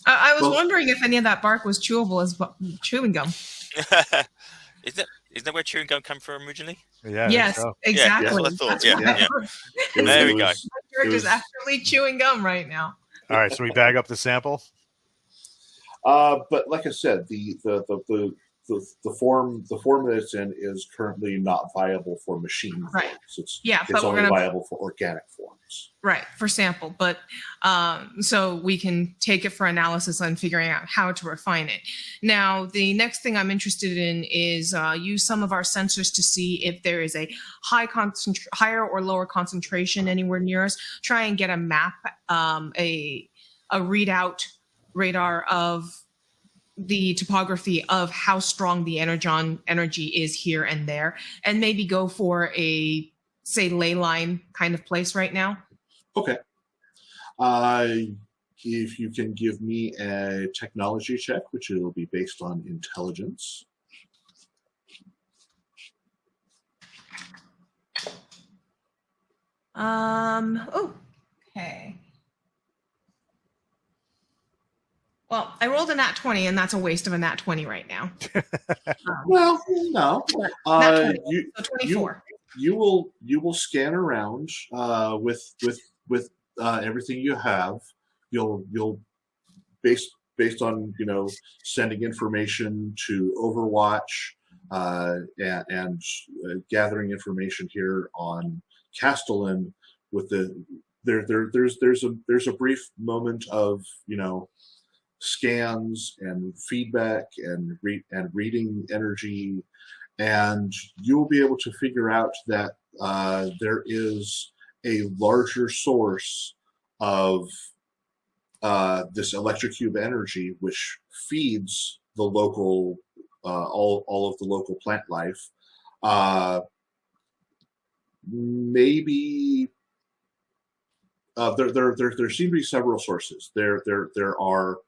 I was wondering if any of that bark was chewable as chewing gum. Isn't that where chewing gum came from originally? Yeah. Yes, So. exactly. Yeah, that's what I thought. Yeah. There we go. My character's actually chewing gum right now. All right, so we bag up the sample. But like I said, the form that it's in is currently not viable for machine Right. forms. But it's we're only gonna viable for organic forms. Right, for sample, but so we can take it for analysis and figuring out how to refine it. Now, the next thing I'm interested in is use some of our sensors to see if there is a higher or lower concentration anywhere near us. Try and get a map, a readout radar of the topography of how strong the energy is here and there, and maybe go for a, say, ley line kind of place right now. Okay. If you can give me a technology check, which will be based on intelligence. Okay. Well, I rolled a nat 20, and that's a waste of a nat 20 right now. Well, no. Nat 20, so 24. You will scan around with everything you have. You'll based on sending information to Overwatch and gathering information here on Castellan. With there's a brief moment of scans and feedback and reading energy, and you'll be able to figure out that there is a larger source of this electrocube energy, which feeds the local all of the local plant life. Maybe there seem to be several sources. There are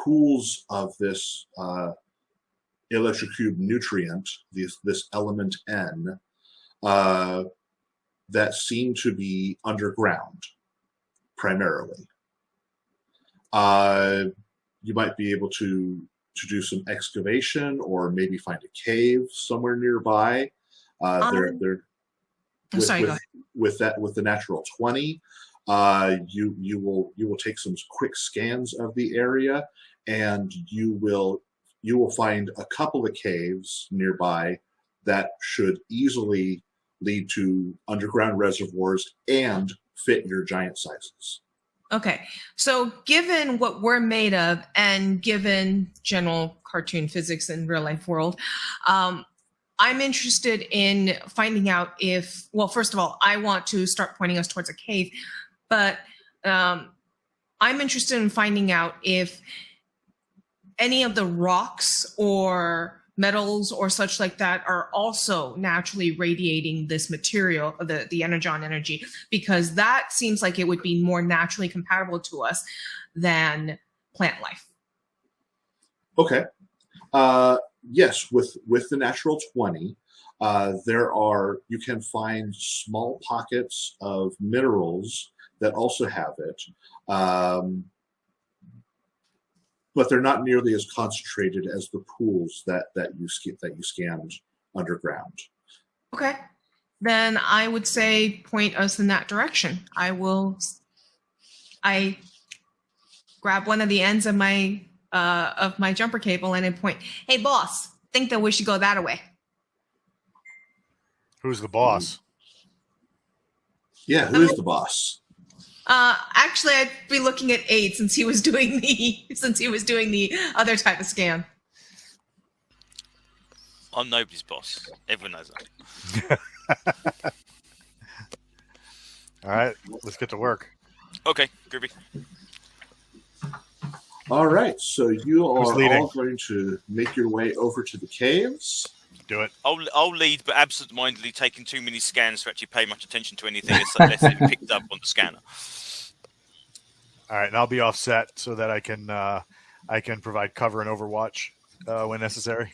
pools of this electrocube nutrient, this element N, that seem to be underground primarily. You might be able to do some excavation, or maybe find a cave somewhere nearby. With the natural 20, you will take some quick scans of the area, and you will find a couple of caves nearby that should easily lead to underground reservoirs and fit your giant sizes. Okay, so given what we're made of and given general cartoon physics in real life world, I'm interested in finding out if, well, first of all, I want to start pointing us towards a cave, but I'm interested in finding out if any of the rocks or metals or such like that are also naturally radiating this material, the energon energy, because that seems like it would be more naturally compatible to us than plant life. Okay. Yes, with the natural 20, you can find small pockets of minerals that also have it. But they're not nearly as concentrated as the pools that you scanned underground. Okay, then I would say point us in that direction. I grab one of the ends of my jumper cable and then point. Hey, boss, think that we should go that way. Who's the boss? Yeah, who is the boss? Actually, I'd be looking at 8 since he was doing the other type of scan. I'm nobody's boss. Everyone knows that. All right, let's get to work. Okay, groovy. All right, so you are leading? all going to make your way over to the caves. Do it. I'll lead, but absent-mindedly taking too many scans to actually pay much attention to anything unless it's picked up on the scanner. All right, and I'll be offset so that I can provide cover and overwatch when necessary.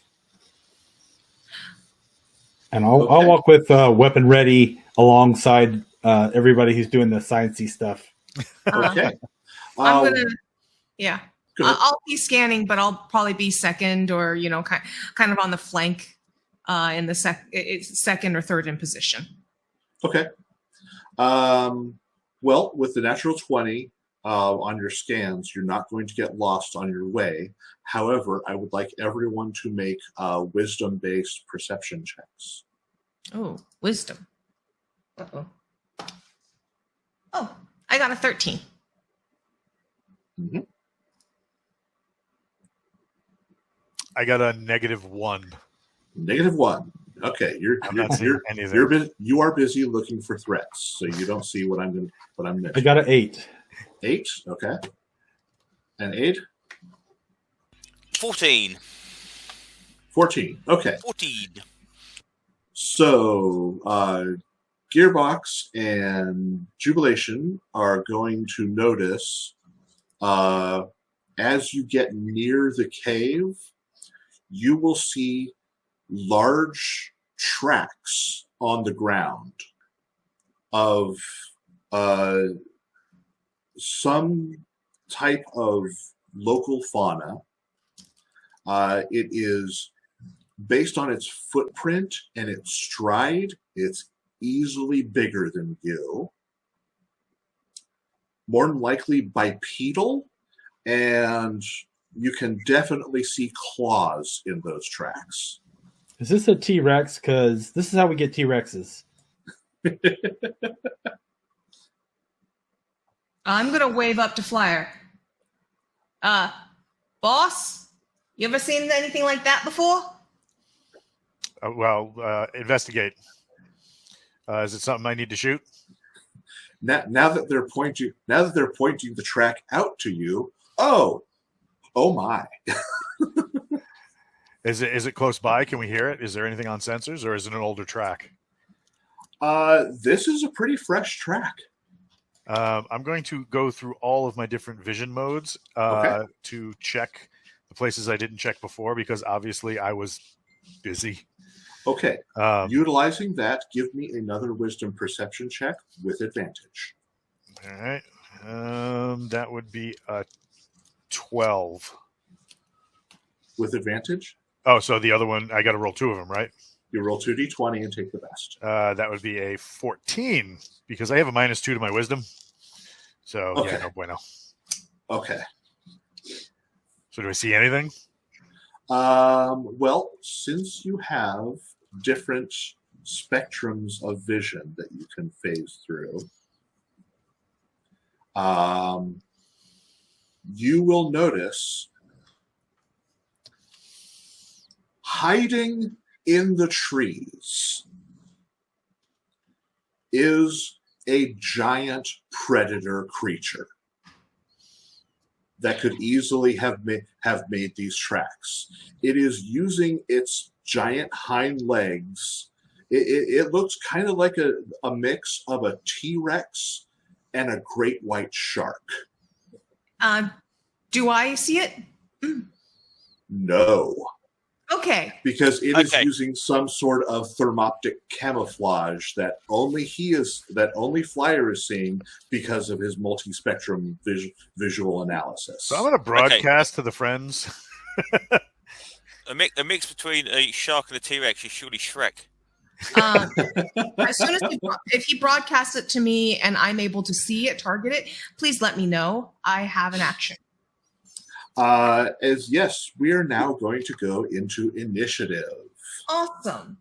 And I'll walk with weapon ready alongside everybody who's doing the sciencey stuff. Okay. I'm gonna, yeah. Go ahead. I'll be scanning, but I'll probably be second or kind of on the flank in the second or third in position. Okay. Well, with the natural 20 on your scans, you're not going to get lost on your way. However, I would like everyone to make wisdom-based perception checks. Oh, wisdom. Uh-oh. Oh, I got a 13. Mm-hmm. I got a -1. -1. Okay, you are busy looking for threats, so you don't see what I'm mentioning. I got an 8. 8. Okay. And 8. 14. 14. Okay. 14. So, Gearbox and Jubilation are going to notice as you get near the cave, you will see large tracks on the ground of some type of local fauna. It is based on its footprint and its stride. It's easily bigger than you. More than likely bipedal, and you can definitely see claws in those tracks. Is this a T-Rex? Because this is how we get T-Rexes. I'm going to wave up to Flyer. Boss, you ever seen anything like that before? Investigate. Is it something I need to shoot? Now that they're pointing the track out to you, oh my. Is it close by? Can we hear it? Is there anything on sensors, or is it an older track? This is a pretty fresh track. I'm going to go through all of my different vision modes to check the places I didn't check before, because obviously I was busy. Okay. Utilizing that, give me another wisdom perception check with advantage. All right. That would be a 12. With advantage? Oh, so the other one, I got to roll 2 of them, right? You roll 2d20 and take the best. That would be a 14, because I have a -2 to my wisdom. So Okay. yeah, no bueno. Okay. So do we see anything? Well, since you have different spectrums of vision that you can phase through, you will notice hiding in the trees is a giant predator creature that could easily have made these tracks. It is using its giant hind legs. It looks kind of like a mix of a T-Rex and a great white shark. Do I see it? No, Okay. because it is Okay. using some sort of thermoptic camouflage that only Flyer is seeing because of his multi-spectrum visual analysis. So I'm going to broadcast to the friends. A mix between a shark and a T-Rex is surely Shrek. As soon as if he broadcasts it to me and I'm able to see it, target it, please let me know. I have an action. As yes, we are now going to go into initiative. Awesome.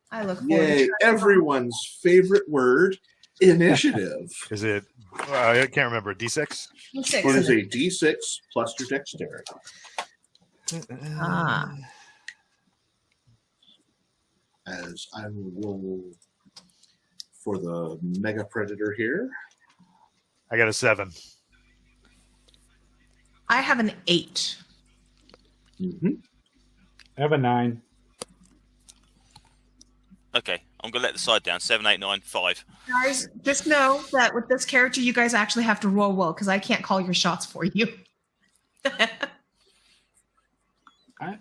I look forward Yay! to Everyone's favorite word, initiative. Is it? I can't remember. D6. D6. It is a D6 plus your dexterity. Ah. As I will roll for the mega predator here. I got a 7. I have an 8. Mm-hmm. I have a 9. Okay, I'm gonna let the side down. 7, 8, 9, 5. Guys, just know that with this character, you guys actually have to roll well because I can't call your shots for you.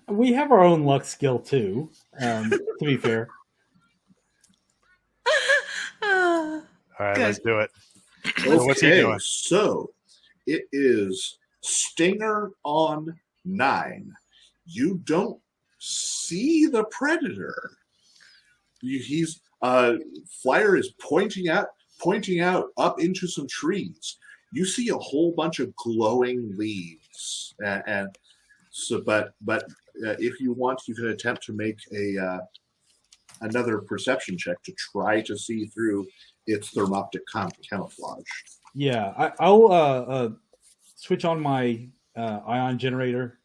We have our own luck skill too. To be fair. All right, Good. let's do it. Okay, What's he doing? so it is Stinger on 9. You don't see the predator. He's Flyer is pointing out up into some trees. You see a whole bunch of glowing leaves, and so but if you want, you can attempt to make another perception check to try to see through its thermoptic camouflage. Yeah, I'll switch on my ion generator,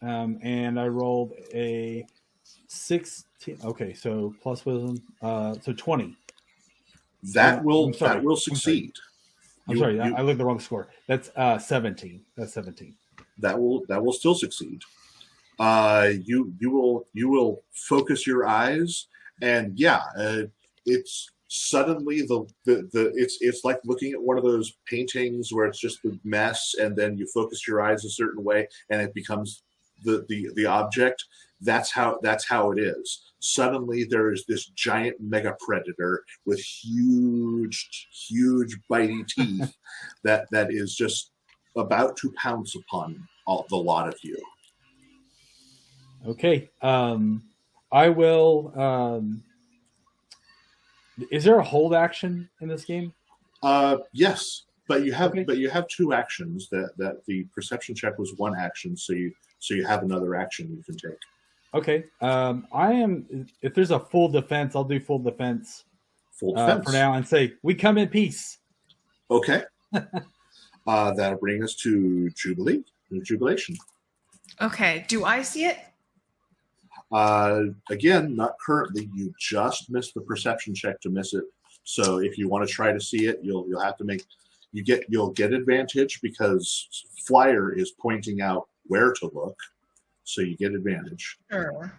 and I rolled a 16. Okay, so plus wisdom, so 20. That will I'm succeed. I'm sorry, I looked at the wrong score. That's 17. That's 17. That will still succeed. You will focus your eyes, and it's suddenly it's like looking at one of those paintings where it's just the mess, and then you focus your eyes a certain way, and it becomes the object. That's how it is. Suddenly there is this giant mega predator with huge bitey teeth that is just about to pounce upon the lot of you. Okay. I will. Is there a hold action in this game? Yes, but you have Okay. 2 actions. That the perception check was 1 action, so you have another action you can take. Okay. I am. If there's a full defense, I'll do full defense. Full defense For now, and say we come in peace. Okay. That'll bring us to jubilation. Okay. Do I see it? Again, not currently. You just missed the perception check to miss it. So if you want to try to see it, you'll have to make you'll get advantage because Flyer is pointing out where to look. So you get advantage. Sure.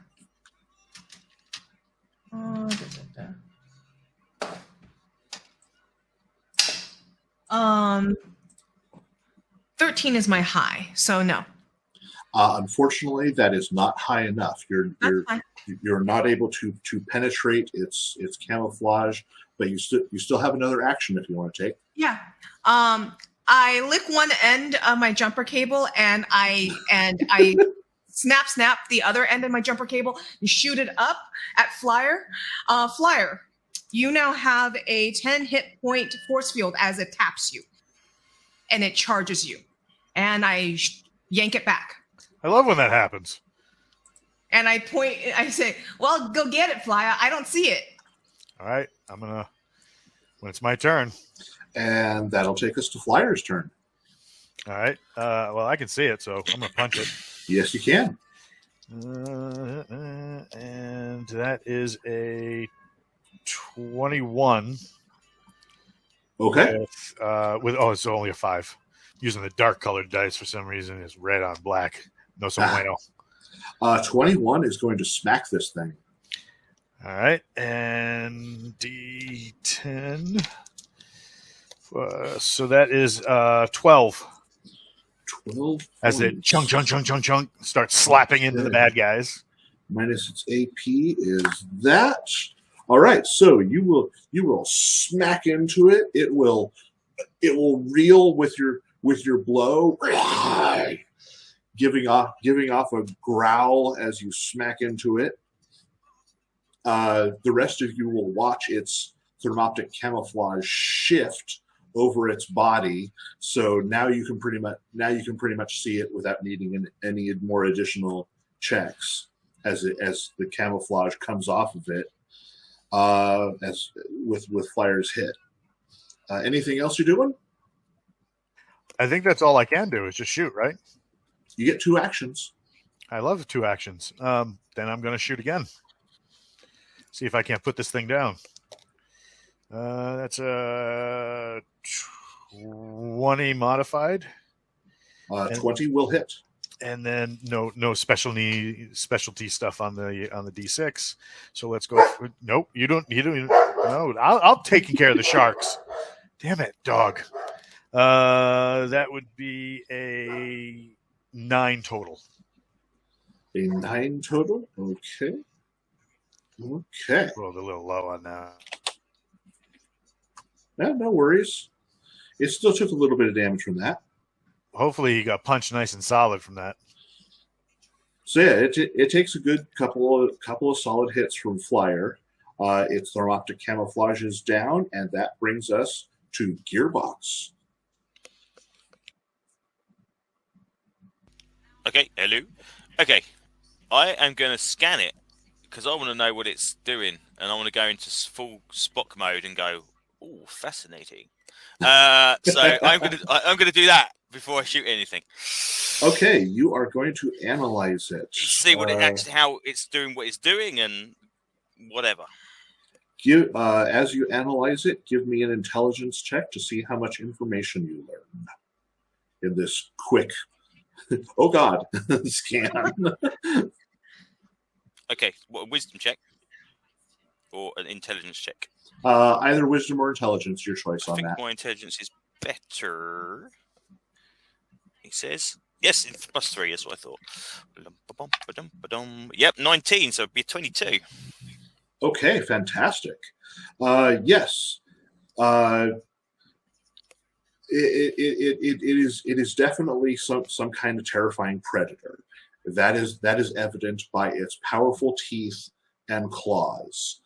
13 is my high, so no. Unfortunately, that is not high enough. You're fine. you're not able to penetrate its camouflage, but you still have another action if you want to take. Yeah. I lick one end of my jumper cable and I snap the other end of my jumper cable and shoot it up at Flyer. Flyer, You now have a 10 hit point force field as it taps you, and it charges you. And I yank it back. I love when that happens. And I say, well, go get it, Flya. I don't see it. All right, when it's my turn. And that'll take us to Flyer's turn. All right. Well, I can see it, so I'm going to punch it. Yes, you can. And that is a 21. Okay. It's only a 5. Using the dark colored dice for some reason. It's red on black. No so bueno. 21 is going to smack this thing. All right. And D10. So that is 12. 12 as it chunk starts slapping into the bad guys. Minus its AP is that. All right, so you will smack into it. It will reel with your blow, giving off a growl as you smack into it. The rest of you will watch its thermoptic camouflage shift over its body, so now you can pretty much see it without needing any more additional checks as the camouflage comes off of it, as with Flyer's hit. Anything else you're doing? I think that's all I can do is just shoot, right? You get 2 actions. I love 2 actions. Then I'm going to shoot again. See if I can't put this thing down. That's a 20 modified. 20 will hit. And then no specialty stuff on the D6. So let's go. Nope, you don't. No, I'll taking care of the sharks. Damn it, dog. That would be a 9 total. A 9 total. Okay. Okay. Rolled a little low on that. No worries. It still took a little bit of damage from that. Hopefully he got punched nice and solid from that. So yeah, it takes a good couple of solid hits from Flyer. Its thermoptic camouflage is down, and that brings us to Gearbox. Okay, hello. Okay, I am going to scan it because I want to know what it's doing, and I want to go into full Spock mode and go, "Ooh, fascinating." So I'm gonna do that before I shoot anything. Okay, you are going to analyze it. See what how it's doing, what it's doing, and whatever. As you analyze it, give me an intelligence check to see how much information you learn in this quick. Oh God, scan. Okay, what, a wisdom check or an intelligence check? Either wisdom or intelligence, your choice on that. I think my intelligence is better. He says, yes, it's +3, that's what I thought. Yep, 19, so it'd be 22. Okay, fantastic. Yes. It is definitely some kind of terrifying predator. That is evident by its powerful teeth and claws.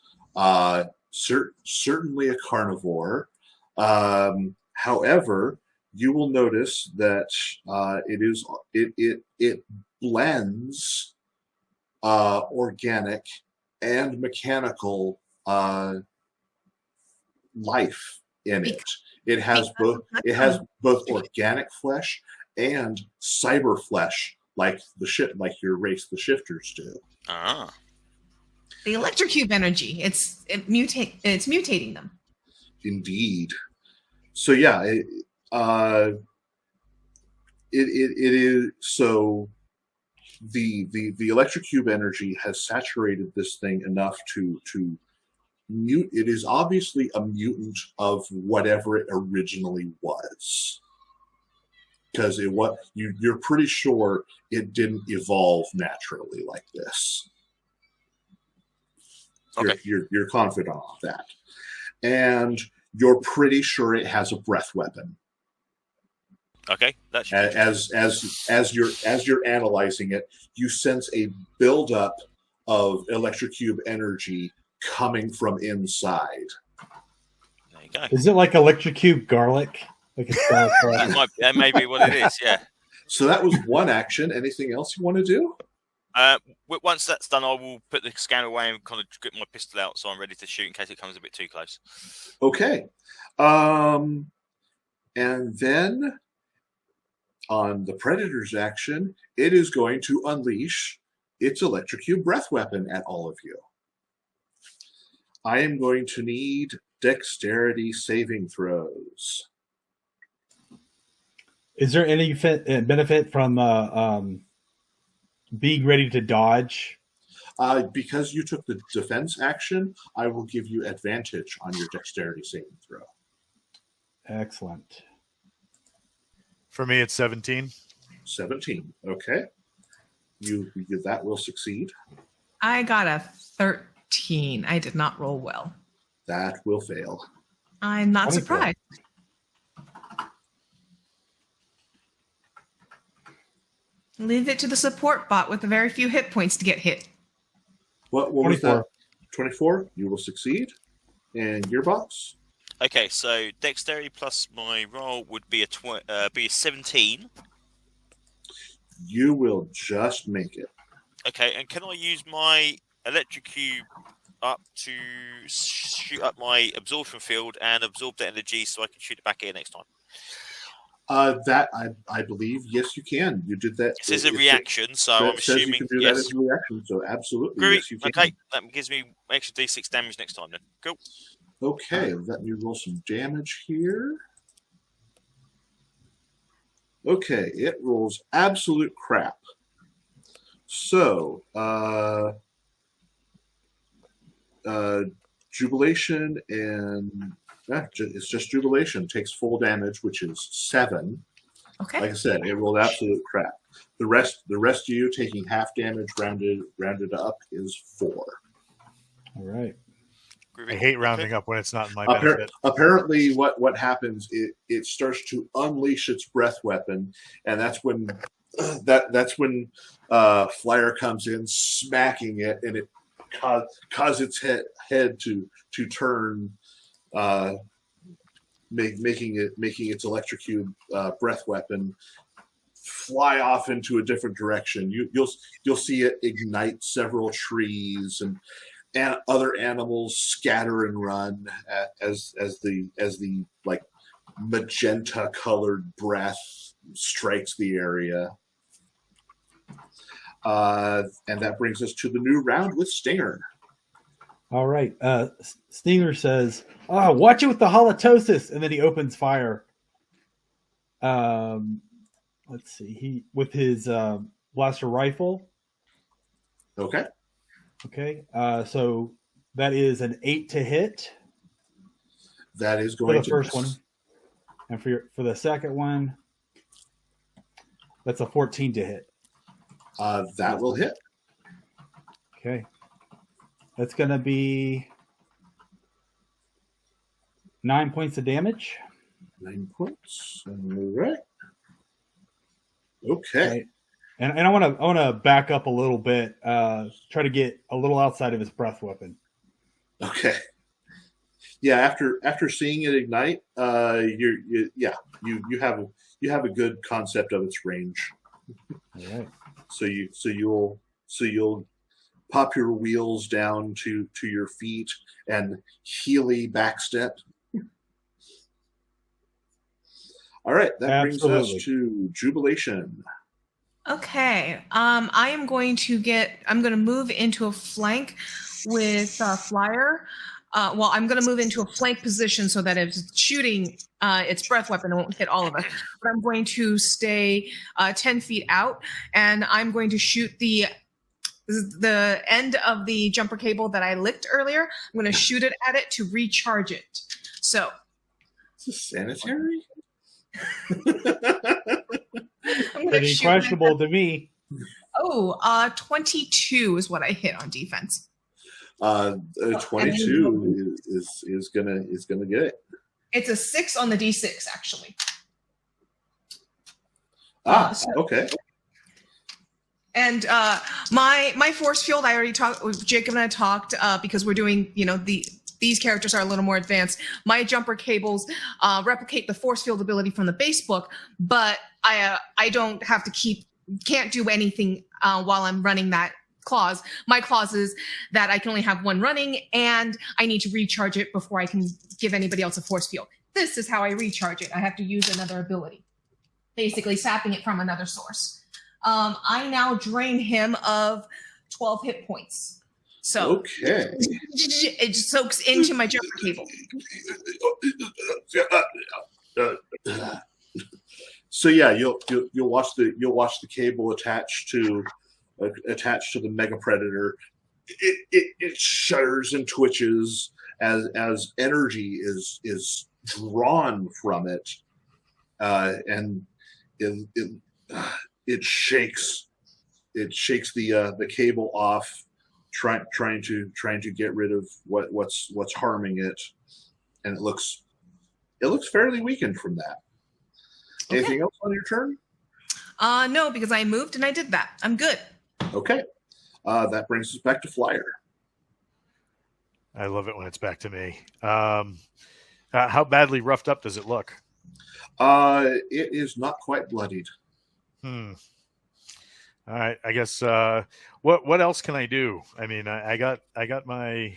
Certainly a carnivore. However, you will notice that it blends organic and mechanical life in it. It has both organic flesh and cyber flesh, like your race, the shifters, do. Ah. The electrocube energy. It's mutating them. Indeed. So yeah, it is. So the electrocube energy has saturated this thing enough to mute. It is obviously a mutant of whatever it originally was, because you're pretty sure it didn't evolve naturally like this. Okay. You're confident of that, and you're pretty sure it has a breath weapon. Okay, that's as you're analyzing it, you sense a buildup of electrocube energy coming from inside. There you go. Is it like electrocute garlic? Like it's garlic That may be what it is. Yeah. So that was one action. Anything else you want to do? Once that's done, I will put the scanner away and kind of get my pistol out, so I'm ready to shoot in case it comes a bit too close. Okay. And then on the Predator's action, it is going to unleash its electrocute breath weapon at all of you. I am going to need dexterity saving throws. Is there any benefit from being ready to dodge? Because you took the defense action, I will give you advantage on your dexterity saving throw. Excellent. For me, it's 17. 17. Okay. That will succeed. I got a 13. I did not roll well. That will fail. I'm not 24. surprised. Leave it to the support bot with a very few hit points to get hit. What was that? 24. You will succeed. And your box? Okay, so dexterity plus my roll would be a 17. You will just make it. Okay, and can I use my electrocute up to shoot up my absorption field and absorb the energy so I can shoot it back here next time? That I believe, yes, you can. You did that. This is a reaction, so I'm assuming you can do yes. that as a reaction. So absolutely, Great. yes, you can. Okay, that gives me extra d6 damage next time then. Cool. Okay, let me roll some damage here. Okay, it rolls absolute crap. So, Jubilation and it's just Jubilation takes full damage, which is 7. Okay. Like I said, it rolled absolute crap. The rest of you taking half damage rounded up is 4. All right. I hate rounding up when it's not in my benefit. Apparently, what happens? It starts to unleash its breath weapon, and that's when Flyer comes in, smacking it, and it cause its head to turn, making its electrocute breath weapon fly off into a different direction. You'll see it ignite several trees and other animals scatter and run as the like magenta colored breath strikes the area. And that brings us to the new round with Stinger. All right. Stinger says, watch it with the halitosis. And then he opens fire. Let's see. With his blaster rifle. Okay. Okay. So that is an 8 to hit. That is going for the first one. And for the second one, that's a 14 to hit. That will hit. Okay. That's going to be 9 points of damage. 9 points. All right. Okay. Right. And I want to back up a little bit. Try to get a little outside of his breath weapon. Okay. Yeah. After seeing it ignite, you have a good concept of its range. All right. So you'll pop your wheels down to your feet and Healy backstep. All right, that brings us to Jubilation. Okay. I'm going to move into a flank with Flyer. I'm going to move into a flank position so that if it's shooting its breath weapon, it won't hit all of us. But I'm going to stay 10 feet out, and I'm going to shoot the end of the jumper cable that I licked earlier. I'm going to shoot it at it to recharge it. So. Is this sanitary? Pretty questionable to me. 22 is what I hit on defense. 22 is gonna get it. It's a 6 on the D6, actually. Okay. And my force field, I already talked with Jacob and I talked because we're doing, these characters are a little more advanced. My jumper cables replicate the force field ability from the base book, but I don't have to can't do anything while I'm running that clause. My clause is that I can only have one running, and I need to recharge it before I can give anybody else a force field. This is how I recharge it. I have to use another ability, basically sapping it from another source. I now drain him of 12 hit points. So Okay. it soaks into my jumper cable. So yeah, you'll watch the cable attached to the mega predator. It shudders and twitches as energy is drawn from it, and it shakes the cable off, trying to get rid of what's harming it, and it looks fairly weakened from that. Okay. Anything else on your turn? No, because I moved and I did that. I'm good. Okay. That brings us back to Flyer. I love it when it's back to me. How badly roughed up does it look? It is not quite bloodied. All right. I guess what else can I do? I mean, I got my.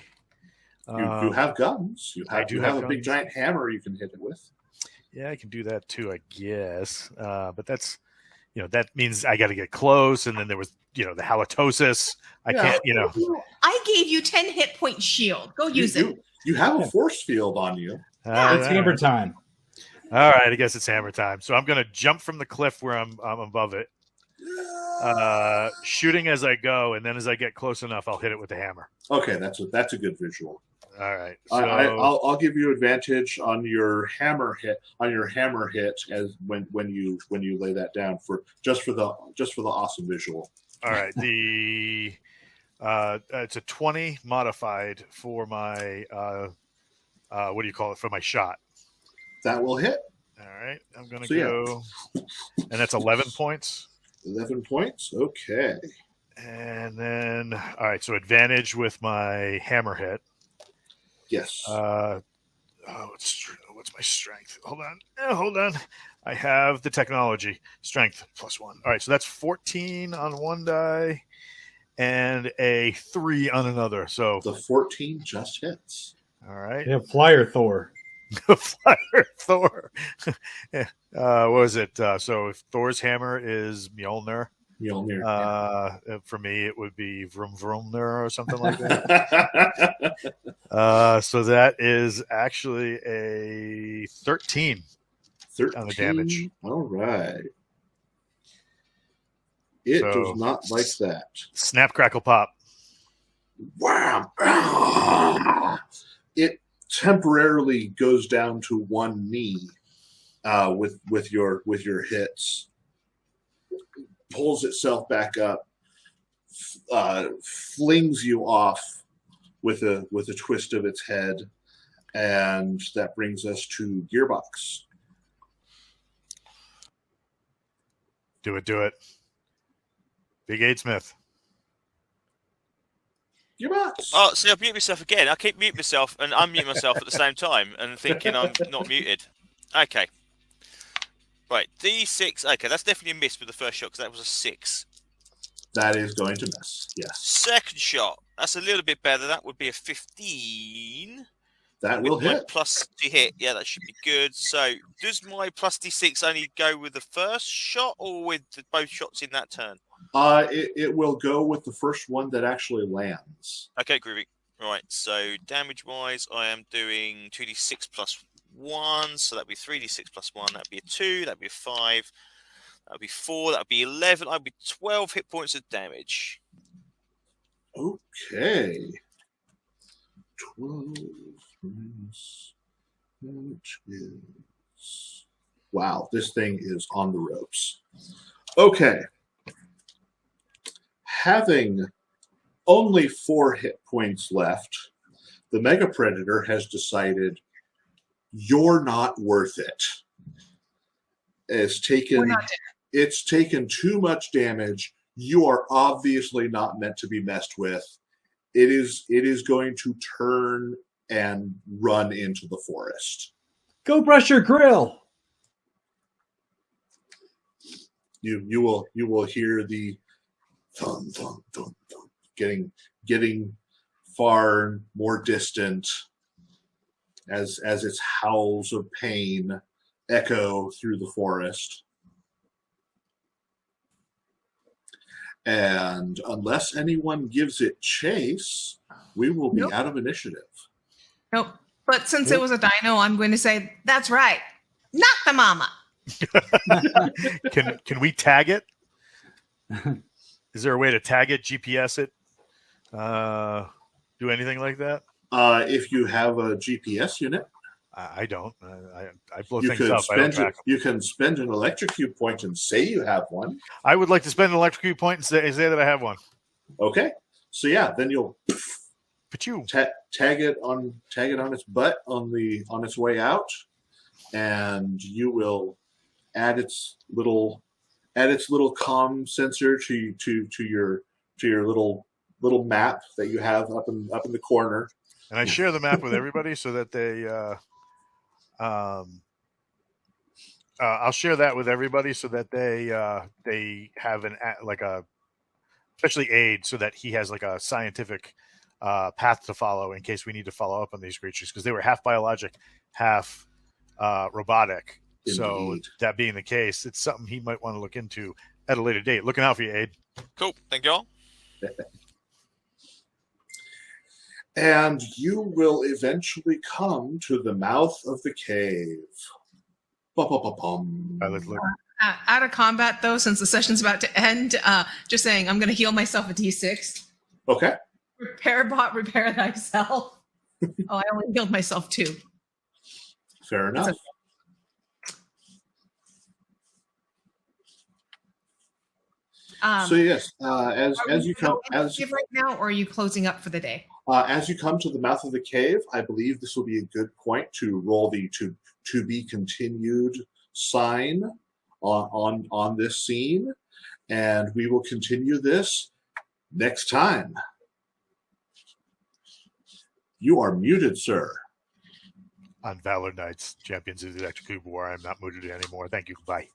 You have guns. You have a big guns. giant hammer you can hit it with. Yeah, I can do that too, I guess. But that's, that means I got to get close, and then there was, the halitosis. I can't, I gave you 10 hit point shield. Go use it. You have a force field on you. It's hammer time. All right, I guess it's hammer time. So I'm going to jump from the cliff where I'm above it, shooting as I go, and then as I get close enough, I'll hit it with the hammer. Okay, that's a good visual. All right. So, I'll give you advantage on your hammer hit as when you lay that down for the awesome visual. All right. It's a 20 modified for my what do you call it, for my shot. That will hit. All right. I'm going to go, and that's 11 points. 11 points. Okay. And then, all right. So advantage with my hammer hit. Yes. What's my strength? Hold on. I have the technology. Strength +1. All right, so that's 14 on one die and a 3 on another. So the 14 just hits. All right. Yeah, Flyer Thor. Flyer Thor. What was it? So if Thor's hammer is Mjolnir. For me, it would be Vroom Vroomner or something like that. So that is actually a 13 on the damage. All right. It does not like that. Snap, crackle, pop. Wow. It temporarily goes down to one knee with your hits. Pulls itself back up, flings you off with a twist of its head, and that brings us to Gearbox. Do it. Big Aid Smith. Gearbox. Oh, see, I've muted myself again. I keep muting myself and unmute myself at the same time and thinking I'm not muted. Okay. Right, D6. Okay, that's definitely a miss with the first shot because that was a 6. That is going to miss, yes. Second shot. That's a little bit better. That would be a 15. That will hit. My plus to hit. Yeah, that should be good. So, does my plus D6 only go with the first shot or with both shots in that turn? It will go with the first one that actually lands. Okay, groovy. Right, so damage-wise, I am doing 2d6 plus 1, so that'd be 3d6 plus 1, that'd be a 2, that'd be a 5, that'd be 4, that'd be 11, that'd be 12 hit points of damage. Okay. 12 minus damage is... Wow, this thing is on the ropes. Okay. Having only 4 hit points left, the Mega Predator has decided you're not worth it. It's taken too much damage. you are obviously not meant to be messed with. It is going to turn and run into the forest. Go brush your grill. You will hear the thump thump thump thump getting far more distant as its howls of pain echo through the forest. And unless anyone gives it chase, we will be out of initiative. Nope. But since it was a dino, I'm going to say, that's right. Not the mama. Can we tag it? Is there a way to tag it, GPS it? Do anything like that? If you have a GPS unit. I don't. I blow You things could up. I don't spend track them. you can spend an electrocute point and say you have one. I would like to spend an electrocute point and say that I have one. Okay. So yeah, then you'll But you. tag it on its butt on its way out, and you will add its little comm sensor to your little map that you have up in the corner. And I share the map with everybody so that they I'll share that with everybody so that they have especially Aid, so that he has like a scientific path to follow in case we need to follow up on these creatures, because they were half biologic, half robotic. Indeed. So that being the case, it's something he might want to look into at a later date. Looking out for you, Aid. Cool. Thank you all. And you will eventually come to the mouth of the cave. Ba-ba-ba-bum. Let's look. Out of combat, though, since the session's about to end, just saying, I'm going to heal myself a D6. Okay. Repair bot, repair thyself. Oh, I only healed myself 2. Fair enough. So yes, as you come right now, or are you closing up for the day? As you come to the mouth of the cave, I believe this will be a good point to roll the to be continued sign on this scene, and we will continue this next time. You are muted, sir. On Valor Knights, Champions of the Electric War, I'm not muted anymore. Thank you. Bye.